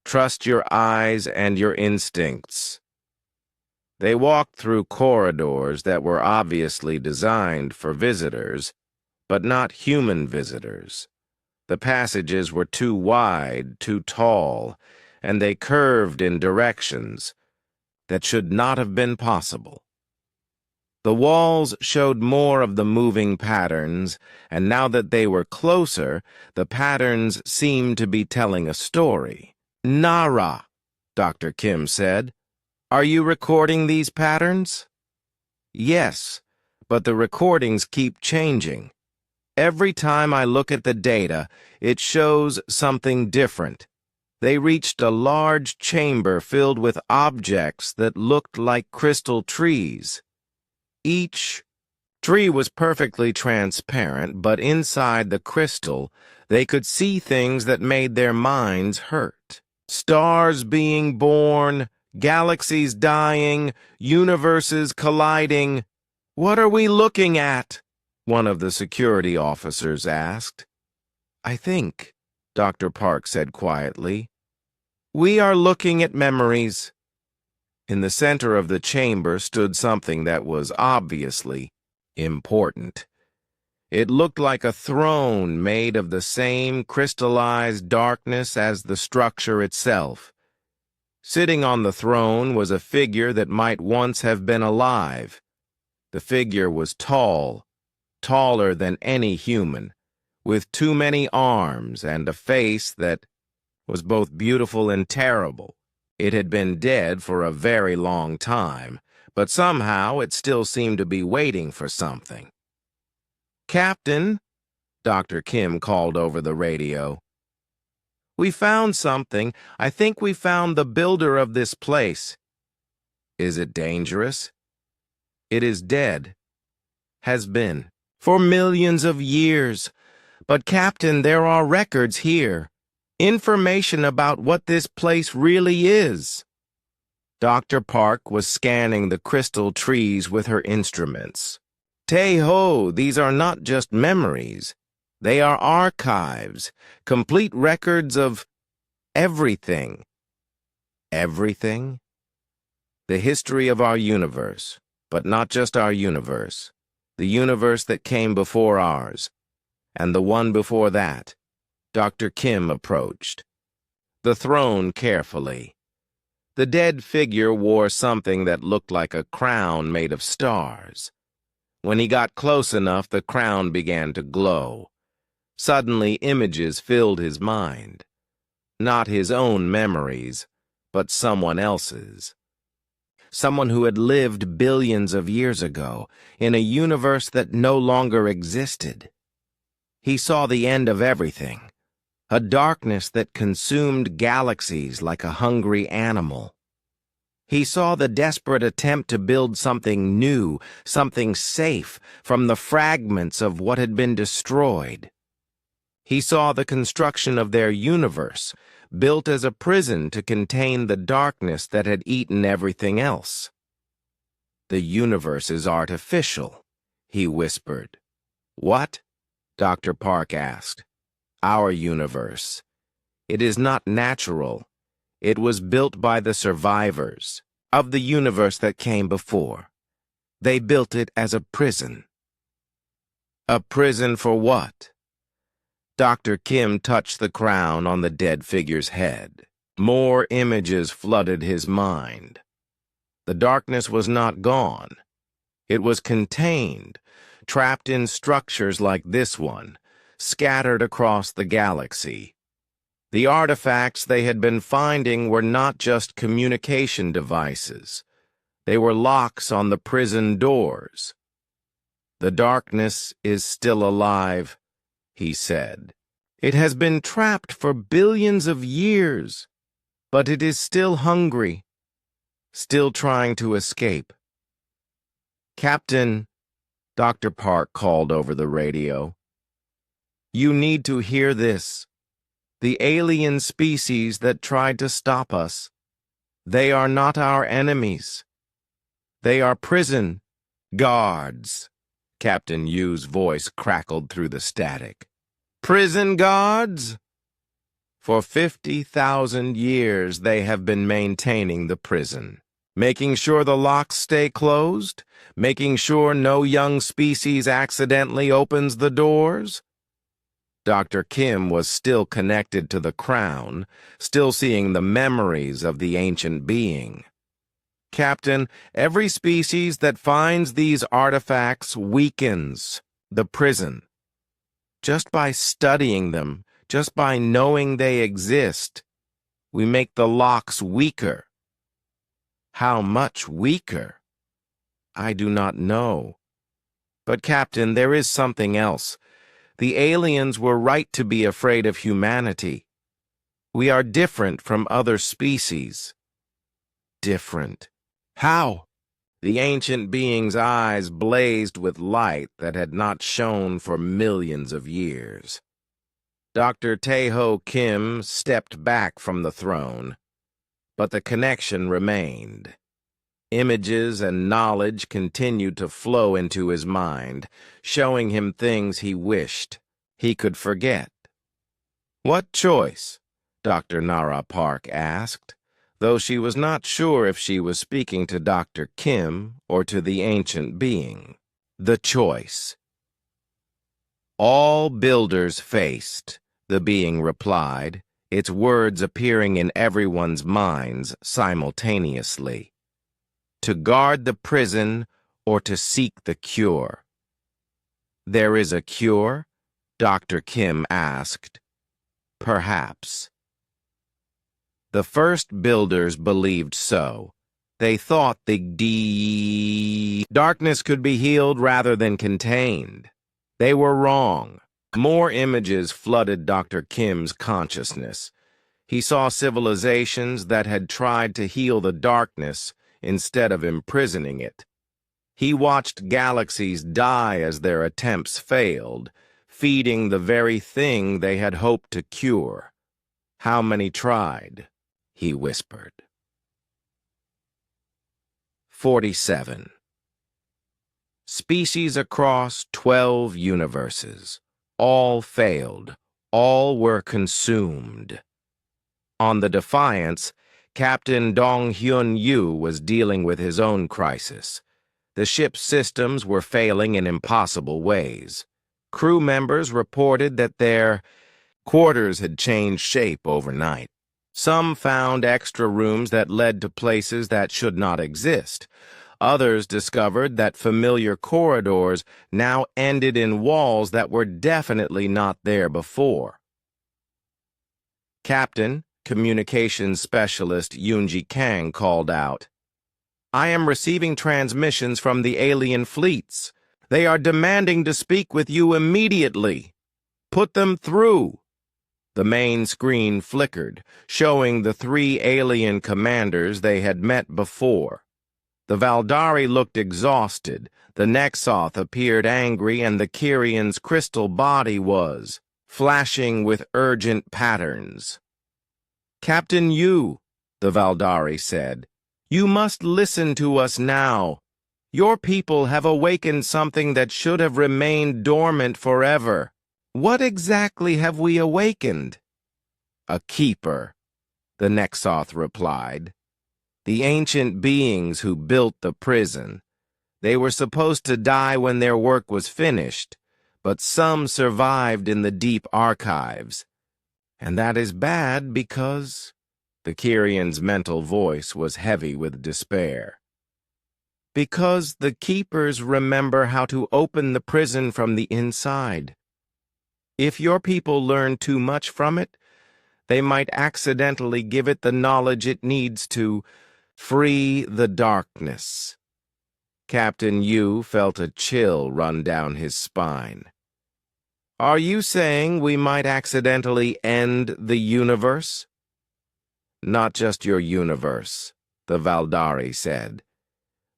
Trust your eyes and your instincts." They walked through corridors that were obviously designed for visitors, but not human visitors. The passages were too wide, too tall, and they curved in directions that should not have been possible. The walls showed more of the moving patterns, and now that they were closer, the patterns seemed to be telling a story. "Nara," Dr. Kim said. "Are you recording these patterns?" "Yes, but the recordings keep changing. Every time I look at the data, it shows something different." They reached a large chamber filled with objects that looked like crystal trees. Each tree was perfectly transparent, but inside the crystal, they could see things that made their minds hurt. Stars being born, galaxies dying, universes colliding. "What are we looking at?" one of the security officers asked. "I think," Dr. Park said quietly, "we are looking at memories." In the center of the chamber stood something that was obviously important. It looked like a throne made of the same crystallized darkness as the structure itself. Sitting on the throne was a figure that might once have been alive. The figure was tall, taller than any human, with too many arms and a face that was both beautiful and terrible. It had been dead for a very long time, but somehow it still seemed to be waiting for something. "Captain," Dr. Kim called over the radio. "We found something. I think we found the builder of this place." "Is it dangerous?" "It is dead. Has been. For millions of years. But, Captain, there are records here. Information about what this place really is." Dr. Park was scanning the crystal trees with her instruments. "Tay-ho, these are not just memories. They are archives, complete records of everything." "Everything?" "The history of our universe, but not just our universe. The universe that came before ours, and the one before that." Dr. Kim approached the throne carefully. The dead figure wore something that looked like a crown made of stars. When he got close enough, the crown began to glow. Suddenly, images filled his mind. Not his own memories, but someone else's. Someone who had lived billions of years ago, in a universe that no longer existed. He saw the end of everything. A darkness that consumed galaxies like a hungry animal. He saw the desperate attempt to build something new, something safe, from the fragments of what had been destroyed. He saw the construction of their universe, built as a prison to contain the darkness that had eaten everything else. "The universe is artificial," he whispered. "What?" Dr. Park asked. "Our universe. It is not natural. It was built by the survivors of the universe that came before. They built it as a prison." "A prison for what?" Dr. Kim touched the crown on the dead figure's head. More images flooded his mind. The darkness was not gone. It was contained, trapped in structures like this one, scattered across the galaxy. The artifacts they had been finding were not just communication devices. They were locks on the prison doors. "The darkness is still alive," he said. "It has been trapped for billions of years, but it is still hungry, still trying to escape." "Captain," Dr. Park called over the radio, "you need to hear this. The alien species that tried to stop us, they are not our enemies. They are prison guards." Captain Yu's voice crackled through the static. "Prison guards?" For 50,000 years they have been maintaining the prison, making sure the locks stay closed, making sure no young species accidentally opens the doors. Dr. Kim was still connected to the crown, still seeing the memories of the ancient being. Captain, every species that finds these artifacts weakens the prison. Just by studying them, just by knowing they exist, we make the locks weaker. How much weaker? I do not know. But, Captain, there is something else. The aliens were right to be afraid of humanity. We are different from other species. Different. How? The ancient being's eyes blazed with light that had not shone for millions of years. Dr. Tae-ho Kim stepped back from the throne, but the connection remained. Images and knowledge continued to flow into his mind, showing him things he wished he could forget. "What choice?" Dr. Nara Park asked, though she was not sure if she was speaking to Dr. Kim or to the ancient being. "The choice." "All builders faced," the being replied, its words appearing in everyone's minds simultaneously. "To guard the prison or to seek the cure." "There is a cure?" Dr. Kim asked. "Perhaps." The first builders believed so. They thought the darkness could be healed rather than contained. They were wrong. More images flooded Dr. Kim's consciousness. He saw civilizations that had tried to heal the darkness instead of imprisoning it. He watched galaxies die as their attempts failed, feeding the very thing they had hoped to cure. "How many tried?" he whispered. 47. Species across 12 universes. All failed. All were consumed. On the Defiance, Captain Dong-hyun Yu was dealing with his own crisis. The ship's systems were failing in impossible ways. Crew members reported that their quarters had changed shape overnight. Some found extra rooms that led to places that should not exist. Others discovered that familiar corridors now ended in walls that were definitely not there before. Captain, Communications Specialist Yoonji Kang called out, "I am receiving transmissions from the alien fleets. They are demanding to speak with you immediately. Put them through." The main screen flickered, showing the 3 alien commanders they had met before. The Valdari looked exhausted, the Nexoth appeared angry, and the Kyrian's crystal body was flashing with urgent patterns. "Captain Yu," the Valdari said, "you must listen to us now. Your people have awakened something that should have remained dormant forever. What exactly have we awakened?" "A keeper," the Nexoth replied. "The ancient beings who built the prison. They were supposed to die when their work was finished, but some survived in the deep archives. And that is bad because—" the Kyrian's mental voice was heavy with despair. "Because the keepers remember how to open the prison from the inside. If your people learn too much from it, they might accidentally give it the knowledge it needs to free the darkness." Captain Yu felt a chill run down his spine. "Are you saying we might accidentally end the universe?" "Not just your universe," the Valdari said.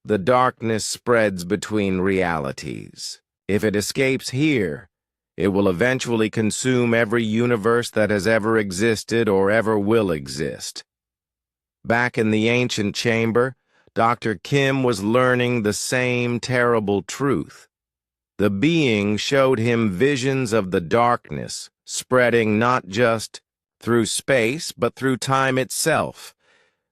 "The darkness spreads between realities. If it escapes here, it will eventually consume every universe that has ever existed or ever will exist." Back in the ancient chamber, Dr. Kim was learning the same terrible truth. The being showed him visions of the darkness, spreading not just through space, but through time itself,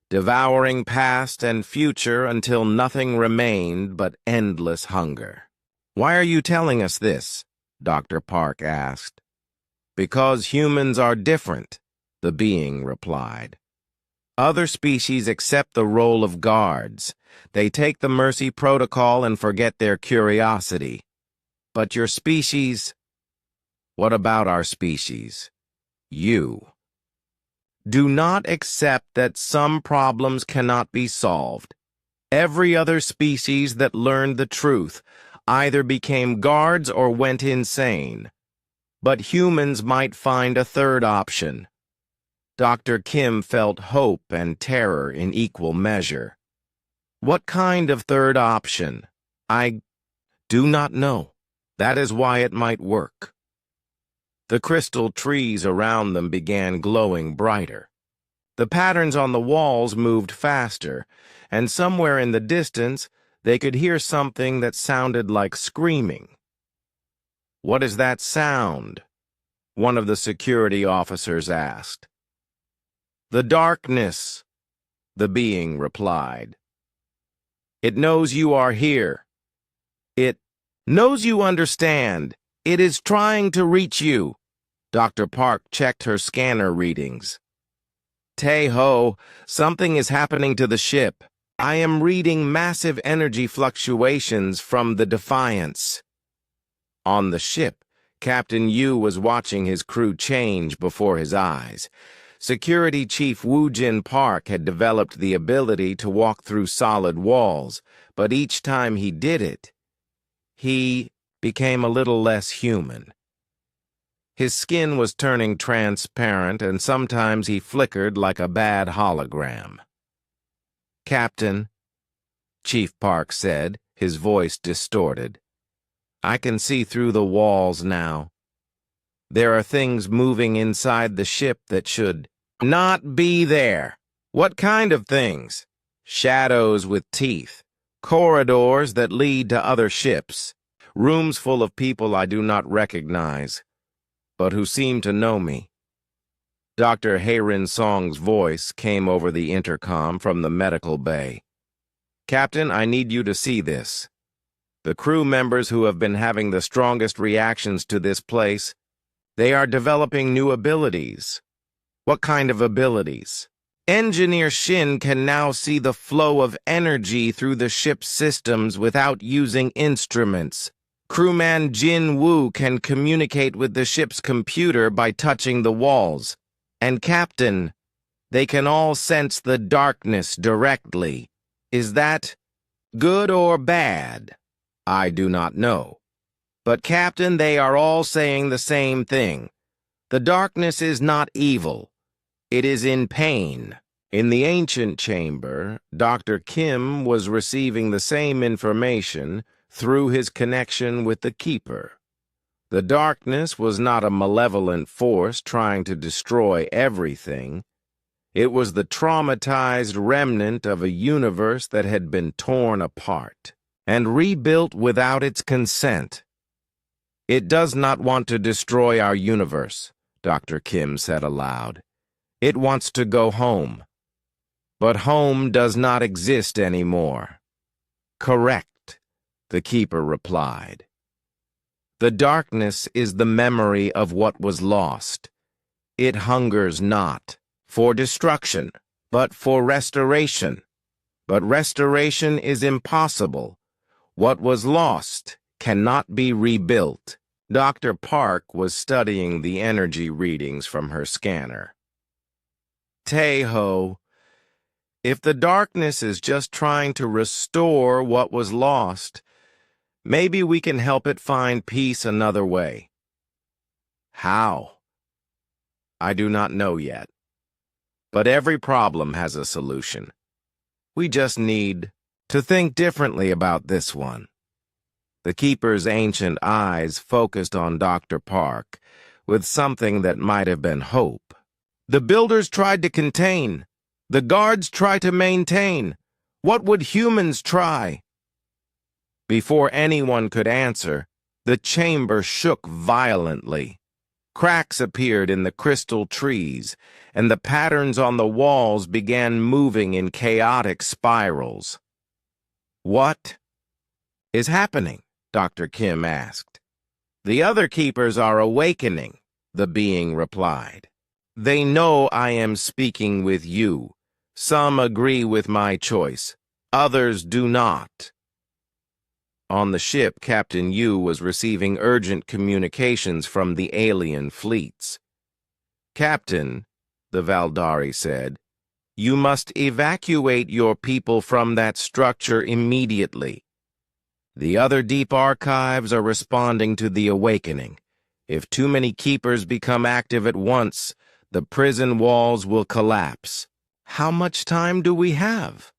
devouring past and future until nothing remained but endless hunger. "Why are you telling us this?" Dr. Park asked. "Because humans are different," the being replied. "Other species accept the role of guards. They take the mercy protocol and forget their curiosity. But your species—" "What about our species? You. Do not accept that some problems cannot be solved. Every other species that learned the truth either became guards or went insane. But humans might find a third option." Dr. Kim felt hope and terror in equal measure. "What kind of third option?" "I do not know. That is why it might work." The crystal trees around them began glowing brighter. The patterns on the walls moved faster, and somewhere in the distance they could hear something that sounded like screaming. "What is that sound?" one of the security officers asked. "The darkness," the being replied. "It knows you are here. It knows you understand. It is trying to reach you." Dr. Park checked her scanner readings. "Tae-ho, something is happening to the ship. I am reading massive energy fluctuations from the Defiance." On the ship, Captain Yu was watching his crew change before his eyes. Security Chief Woo-Jin Park had developed the ability to walk through solid walls, but each time he did it, he became a little less human. His skin was turning transparent, and sometimes he flickered like a bad hologram. "Captain," Chief Park said, his voice distorted, "I can see through the walls now. There are things moving inside the ship that should not be there." "What kind of things?" "Shadows with teeth, corridors that lead to other ships, rooms full of people I do not recognize, but who seem to know me." Dr. Heirin Song's voice came over the intercom from the medical bay. "Captain, I need you to see this. The crew members who have been having the strongest reactions to this place, they are developing new abilities." "What kind of abilities?" "Engineer Shin can now see the flow of energy through the ship's systems without using instruments. Crewman Jin Woo can communicate with the ship's computer by touching the walls. And Captain, they can all sense the darkness directly. Is that good or bad?" "I do not know. But Captain, they are all saying the same thing. The darkness is not evil. It is in pain." In the ancient chamber, Dr. Kim was receiving the same information through his connection with the Keeper. The darkness was not a malevolent force trying to destroy everything. It was the traumatized remnant of a universe that had been torn apart and rebuilt without its consent. "It does not want to destroy our universe," Dr. Kim said aloud. "It wants to go home. But home does not exist anymore." "Correct," the Keeper replied. "The darkness is the memory of what was lost. It hungers not for destruction, but for restoration. But restoration is impossible. What was lost cannot be rebuilt." Dr. Park was studying the energy readings from her scanner. "Tae-ho, if the darkness is just trying to restore what was lost, maybe we can help it find peace another way." "How?" "I do not know yet. But every problem has a solution. We just need to think differently about this one." The Keeper's ancient eyes focused on Dr. Park with something that might have been hope. "The builders tried to contain. The guards try to maintain. What would humans try?" Before anyone could answer, the chamber shook violently. Cracks appeared in the crystal trees, and the patterns on the walls began moving in chaotic spirals. "What is happening?" Dr. Kim asked. "The other keepers are awakening," the being replied. "They know I am speaking with you. Some agree with my choice. Others do not." On the ship, Captain Yu was receiving urgent communications from the alien fleets. "Captain," the Valdari said, "you must evacuate your people from that structure immediately. The other deep archives are responding to the awakening. If too many keepers become active at once, the prison walls will collapse." "How much time do we have?"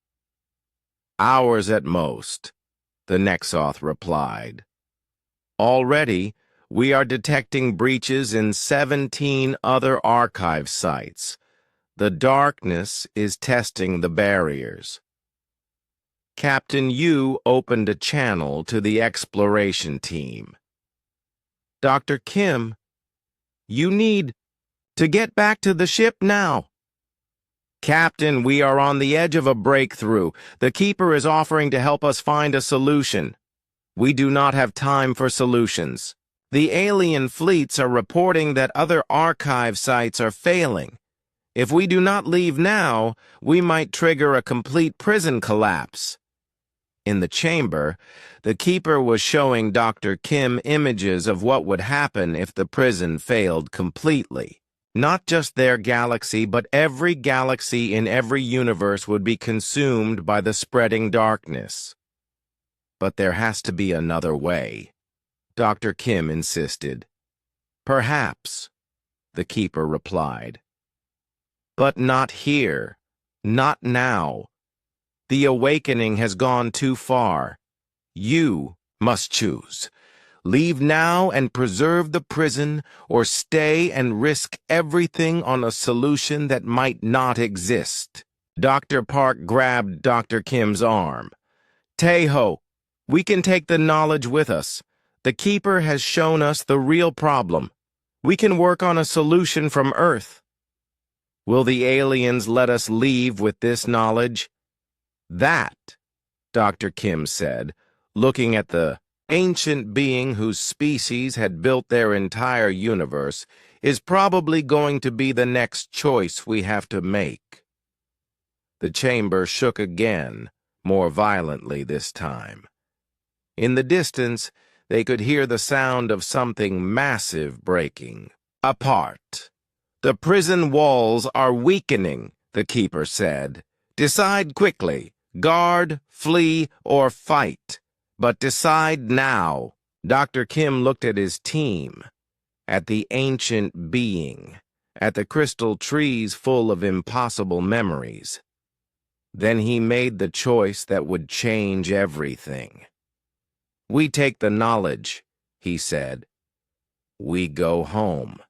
"Hours at most," the Nexoth replied. "Already, we are detecting breaches in 17 other archive sites. The darkness is testing the barriers." Captain Yu opened a channel to the exploration team. "Dr. Kim, you need to get back to the ship now." "Captain, we are on the edge of a breakthrough. The Keeper is offering to help us find a solution. We do not have time for solutions. The alien fleets are reporting that other archive sites are failing. If we do not leave now, we might trigger a complete prison collapse." In the chamber, the Keeper was showing Dr. Kim images of what would happen if the prison failed completely. Not just their galaxy, but every galaxy in every universe would be consumed by the spreading darkness. "But there has to be another way," Dr. Kim insisted. "Perhaps," the Keeper replied. "But not here. Not now. The awakening has gone too far. You must choose. Leave now and preserve the prison, or stay and risk everything on a solution that might not exist." Dr. Park grabbed Dr. Kim's arm. "Taeho, we can take the knowledge with us. The Keeper has shown us the real problem. We can work on a solution from Earth. Will the aliens let us leave with this knowledge?" "That," Dr. Kim said, looking at the ancient being whose species had built their entire universe, "is probably going to be the next choice we have to make." The chamber shook again, more violently this time. In the distance, they could hear the sound of something massive breaking apart. "The prison walls are weakening," the Keeper said. "Decide quickly. Guard, flee, or fight. But decide now." Dr. Kim looked at his team, at the ancient being, at the crystal trees full of impossible memories. Then he made the choice that would change everything. "We take the knowledge," he said. "We go home.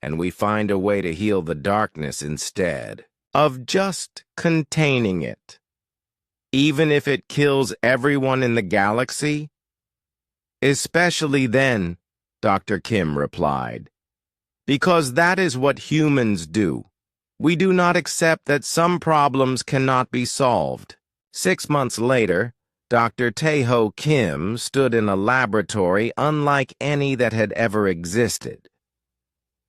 And we find a way to heal the darkness instead of just containing it. Even if it kills everyone in the galaxy?" "Especially then," Dr. Kim replied. "Because that is what humans do. We do not accept that some problems cannot be solved." 6 months later, Dr. Taeho Kim stood in a laboratory unlike any that had ever existed.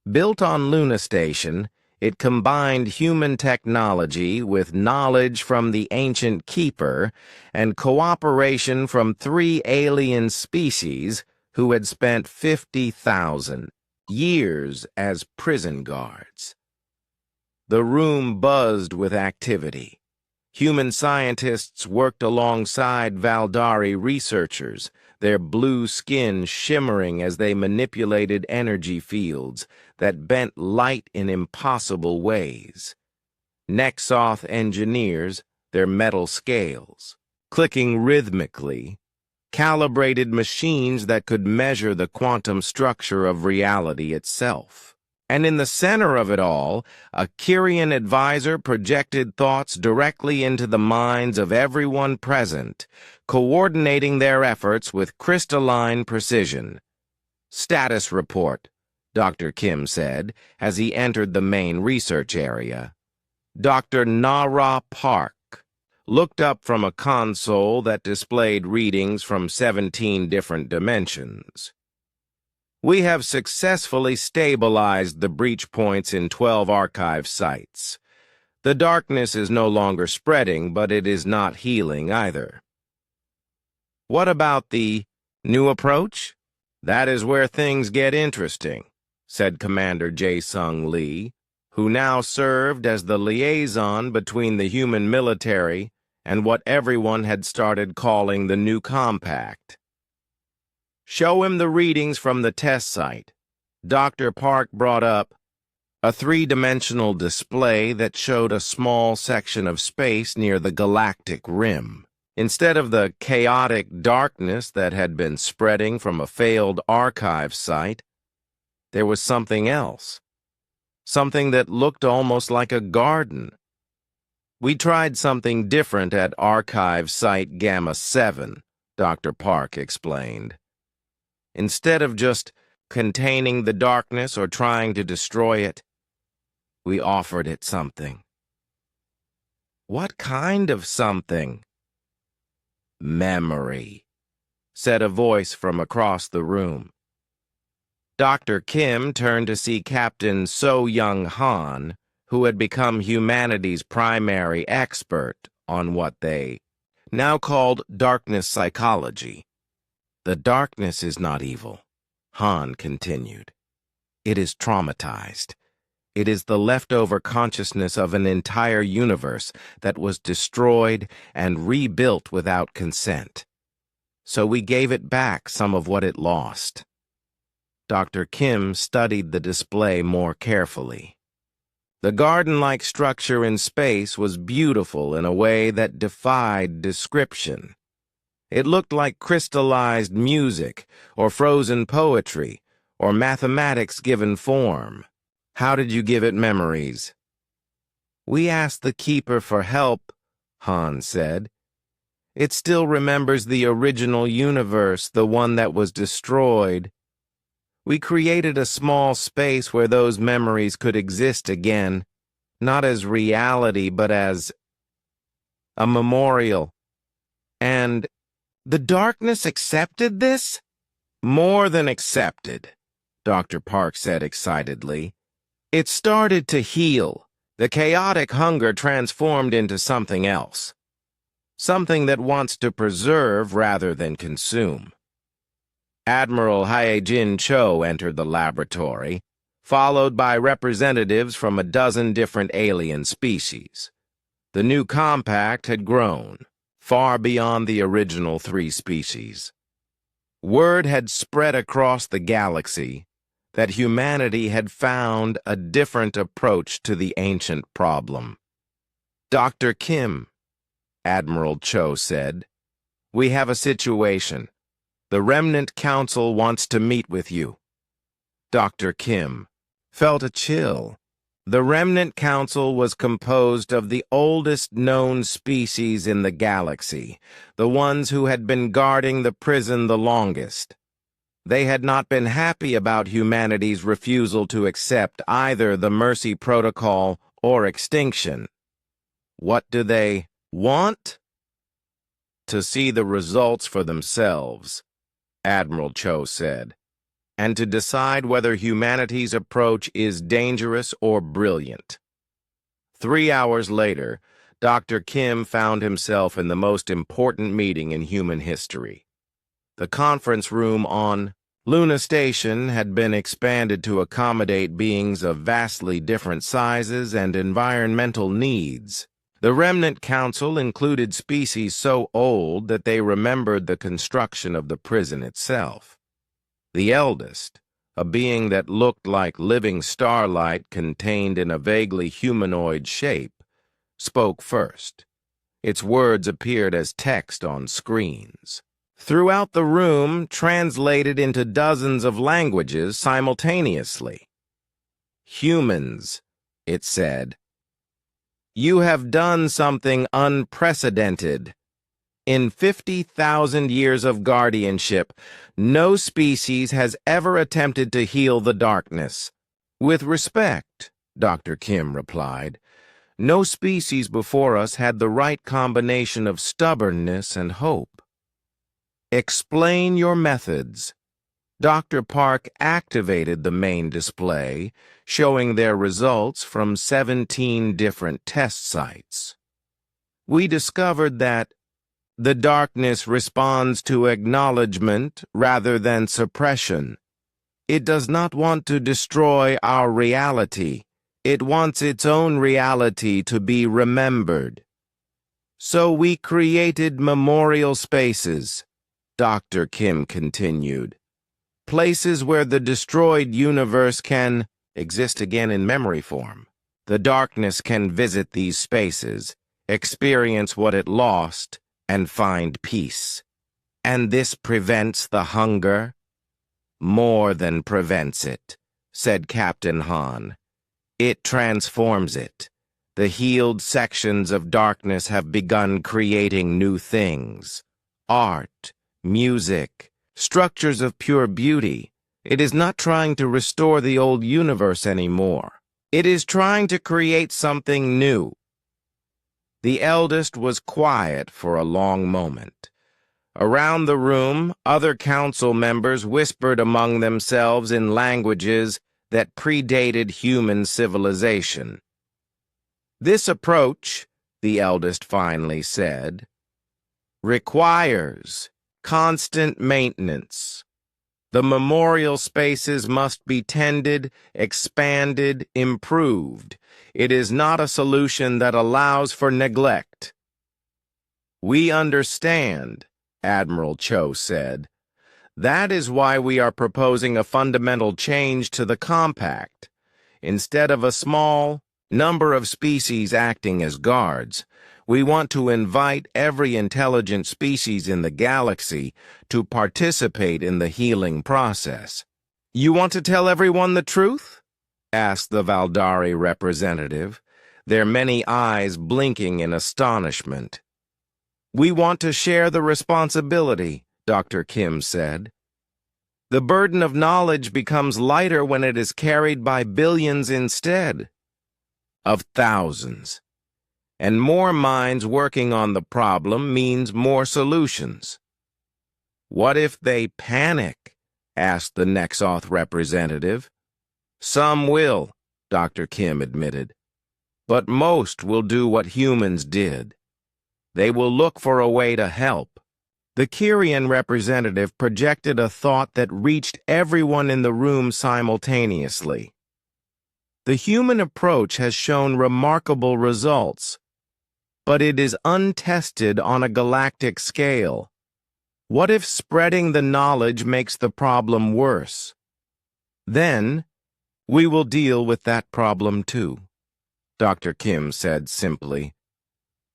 Built on Luna Station, it combined human technology with knowledge from the ancient Keeper and cooperation from 3 alien species who had spent 50,000 years as prison guards. The room buzzed with activity. Human scientists worked alongside Valdari researchers, their blue skin shimmering as they manipulated energy fields that bent light in impossible ways. Nexoth engineers, their metal scales, clicking rhythmically, calibrated machines that could measure the quantum structure of reality itself. And in the center of it all, a Kyrian advisor projected thoughts directly into the minds of everyone present, coordinating their efforts with crystalline precision. "Status report," Dr. Kim said as he entered the main research area. Dr. Nara Park looked up from a console that displayed readings from 17 different dimensions. We have successfully stabilized the breach points in 12 archive sites. The darkness is no longer spreading, but it is not healing either. What about the new approach? That is where things get interesting, said Commander Jae-Sung Lee, who now served as the liaison between the human military and what everyone had started calling the new compact. Show him the readings from the test site. Dr. Park brought up a three-dimensional display that showed a small section of space near the galactic rim. Instead of the chaotic darkness that had been spreading from a failed archive site, there was something else. Something that looked almost like a garden. We tried something different at archive site Gamma 7, Dr. Park explained. Instead of just containing the darkness or trying to destroy it, we offered it something. What kind of something? Memory, said a voice from across the room. Dr. Kim turned to see Captain So-Young Han, who had become humanity's primary expert on what they now called darkness psychology. The darkness is not evil, Han continued. It is traumatized. It is the leftover consciousness of an entire universe that was destroyed and rebuilt without consent. So we gave it back some of what it lost. Dr. Kim studied the display more carefully. The garden-like structure in space was beautiful in a way that defied description. It looked like crystallized music, or frozen poetry, or mathematics given form. How did you give it memories? We asked the Keeper for help, Han said. It still remembers the original universe, the one that was destroyed. We created a small space where those memories could exist again, not as reality, but as a memorial. And the darkness accepted this? More than accepted, Dr. Park said excitedly. It started to heal. The chaotic hunger transformed into something else. Something that wants to preserve rather than consume. Admiral Hae-Jin Cho entered the laboratory, followed by representatives from a dozen different alien species. The new compact had grown, far beyond the original 3 species. Word had spread across the galaxy that humanity had found a different approach to the ancient problem. Dr. Kim, Admiral Cho said, we have a situation. The Remnant Council wants to meet with you. Dr. Kim felt a chill. The Remnant Council was composed of the oldest known species in the galaxy, the ones who had been guarding the prison the longest. They had not been happy about humanity's refusal to accept either the Mercy Protocol or extinction. What do they want? To see the results for themselves, Admiral Cho said, and to decide whether humanity's approach is dangerous or brilliant. 3 hours later, Dr. Kim found himself in the most important meeting in human history. The conference room on Luna Station had been expanded to accommodate beings of vastly different sizes and environmental needs. The Remnant Council included species so old that they remembered the construction of the prison itself. The eldest, a being that looked like living starlight contained in a vaguely humanoid shape, spoke first. Its words appeared as text on screens. Throughout the room, translated into dozens of languages simultaneously. Humans, it said. You have done something unprecedented. In 50,000 years of guardianship, no species has ever attempted to heal the darkness. With respect, Dr. Kim replied, no species before us had the right combination of stubbornness and hope. Explain your methods. Dr. Park activated the main display, showing their results from 17 different test sites. We discovered that the darkness responds to acknowledgement rather than suppression. It does not want to destroy our reality. It wants its own reality to be remembered. So we created memorial spaces, Dr. Kim continued. Places where the destroyed universe can exist again in memory form. The darkness can visit these spaces, experience what it lost, and find peace. And this prevents the hunger? More than prevents it, said Captain Han. It transforms it. The healed sections of darkness have begun creating new things. Art, music, structures of pure beauty. It is not trying to restore the old universe anymore. It is trying to create something new. The eldest was quiet for a long moment. Around the room, other council members whispered among themselves in languages that predated human civilization. This approach, the eldest finally said, requires constant maintenance. The memorial spaces must be tended, expanded, improved. It is not a solution that allows for neglect. We understand, Admiral Cho said. That is why we are proposing a fundamental change to the compact. Instead of a small number of species acting as guards, we want to invite every intelligent species in the galaxy to participate in the healing process. You want to tell everyone the truth? Asked the Valdari representative, their many eyes blinking in astonishment. We want to share the responsibility, Dr. Kim said. The burden of knowledge becomes lighter when it is carried by billions instead of thousands. And more minds working on the problem means more solutions. What if they panic? Asked the Nexoth representative. Some will, Dr. Kim admitted. But most will do what humans did. They will look for a way to help. The Kyrian representative projected a thought that reached everyone in the room simultaneously. The human approach has shown remarkable results, but it is untested on a galactic scale. What if spreading the knowledge makes the problem worse? Then, we will deal with that problem too, Dr. Kim said simply.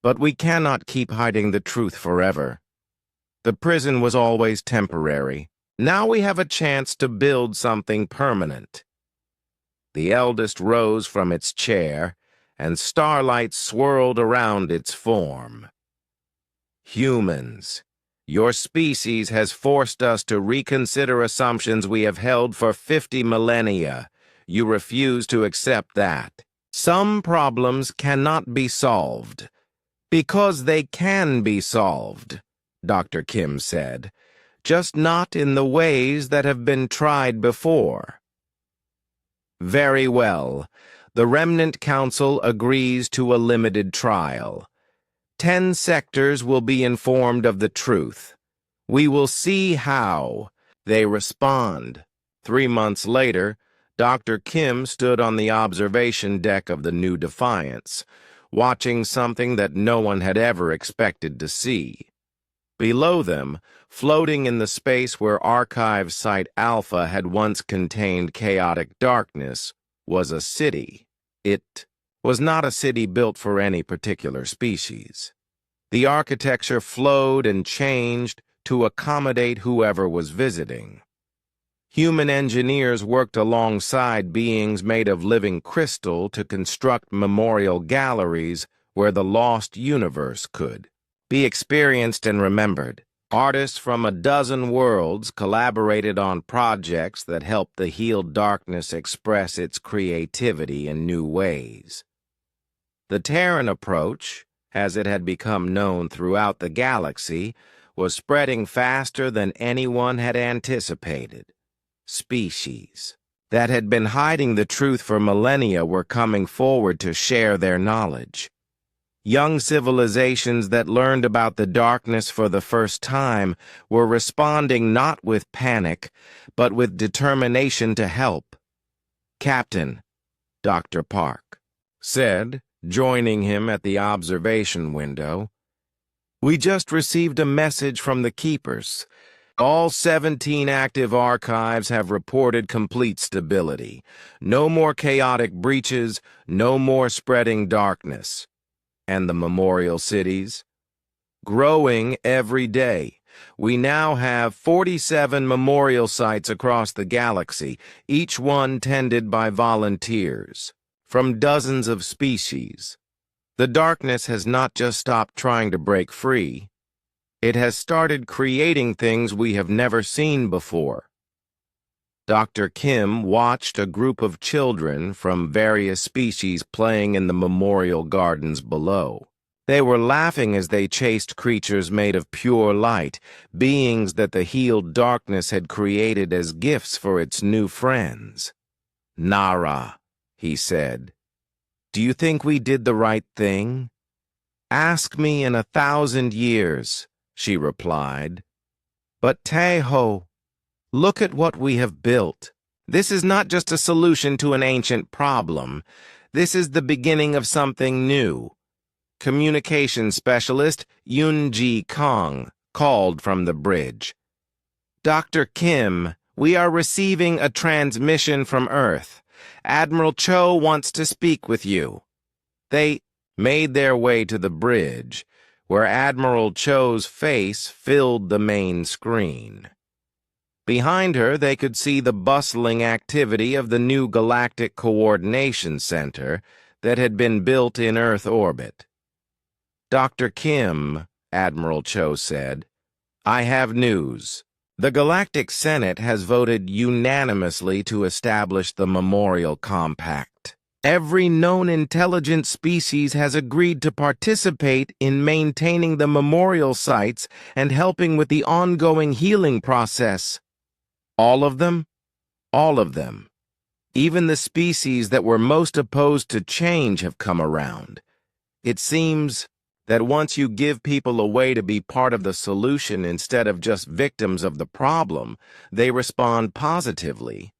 But we cannot keep hiding the truth forever. The prison was always temporary. Now we have a chance to build something permanent. The eldest rose from its chair, and starlight swirled around its form. Humans, your species has forced us to reconsider assumptions we have held for 50 millennia. You refuse to accept that. Some problems cannot be solved. Because they can be solved, Dr. Kim said, just not in the ways that have been tried before. Very well. The Remnant Council agrees to a limited trial. 10 sectors will be informed of the truth. We will see how they respond. 3 months later, Dr. Kim stood on the observation deck of the New Defiance, watching something that no one had ever expected to see. Below them, floating in the space where Archive Site Alpha had once contained chaotic darkness, was a city. It was not a city built for any particular species. The architecture flowed and changed to accommodate whoever was visiting. Human engineers worked alongside beings made of living crystal to construct memorial galleries where the lost universe could be experienced and remembered. Artists from a dozen worlds collaborated on projects that helped the healed darkness express its creativity in new ways. The Terran approach, as it had become known throughout the galaxy, was spreading faster than anyone had anticipated. Species that had been hiding the truth for millennia were coming forward to share their knowledge. Young civilizations that learned about the darkness for the first time were responding not with panic, but with determination to help. "Captain," Dr. Park said, joining him at the observation window, "we just received a message from the Keepers. All 17 active archives have reported complete stability. No more chaotic breaches, no more spreading darkness. And the memorial cities? Growing every day. We now have 47 memorial sites across the galaxy, each one tended by volunteers, from dozens of species. The darkness has not just stopped trying to break free. It has started creating things we have never seen before." Dr. Kim watched a group of children from various species playing in the memorial gardens below. They were laughing as they chased creatures made of pure light, beings that the healed darkness had created as gifts for its new friends. "Nara," he said, "do you think we did the right thing?" "Ask me in 1,000 years," she replied. "But Taeho, look at what we have built. This is not just a solution to an ancient problem. This is the beginning of something new." Communication specialist Yoon-ji Kong called from the bridge. "Dr. Kim, we are receiving a transmission from Earth. Admiral Cho wants to speak with you." They made their way to the bridge, where Admiral Cho's face filled the main screen. Behind her, they could see the bustling activity of the new Galactic Coordination Center that had been built in Earth orbit. "Dr. Kim," Admiral Cho said, "I have news. The Galactic Senate has voted unanimously to establish the Memorial Compact. Every known intelligent species has agreed to participate in maintaining the memorial sites and helping with the ongoing healing process." "All of them?" "All of them. Even the species that were most opposed to change have come around. It seems that once you give people a way to be part of the solution instead of just victims of the problem, they respond positively.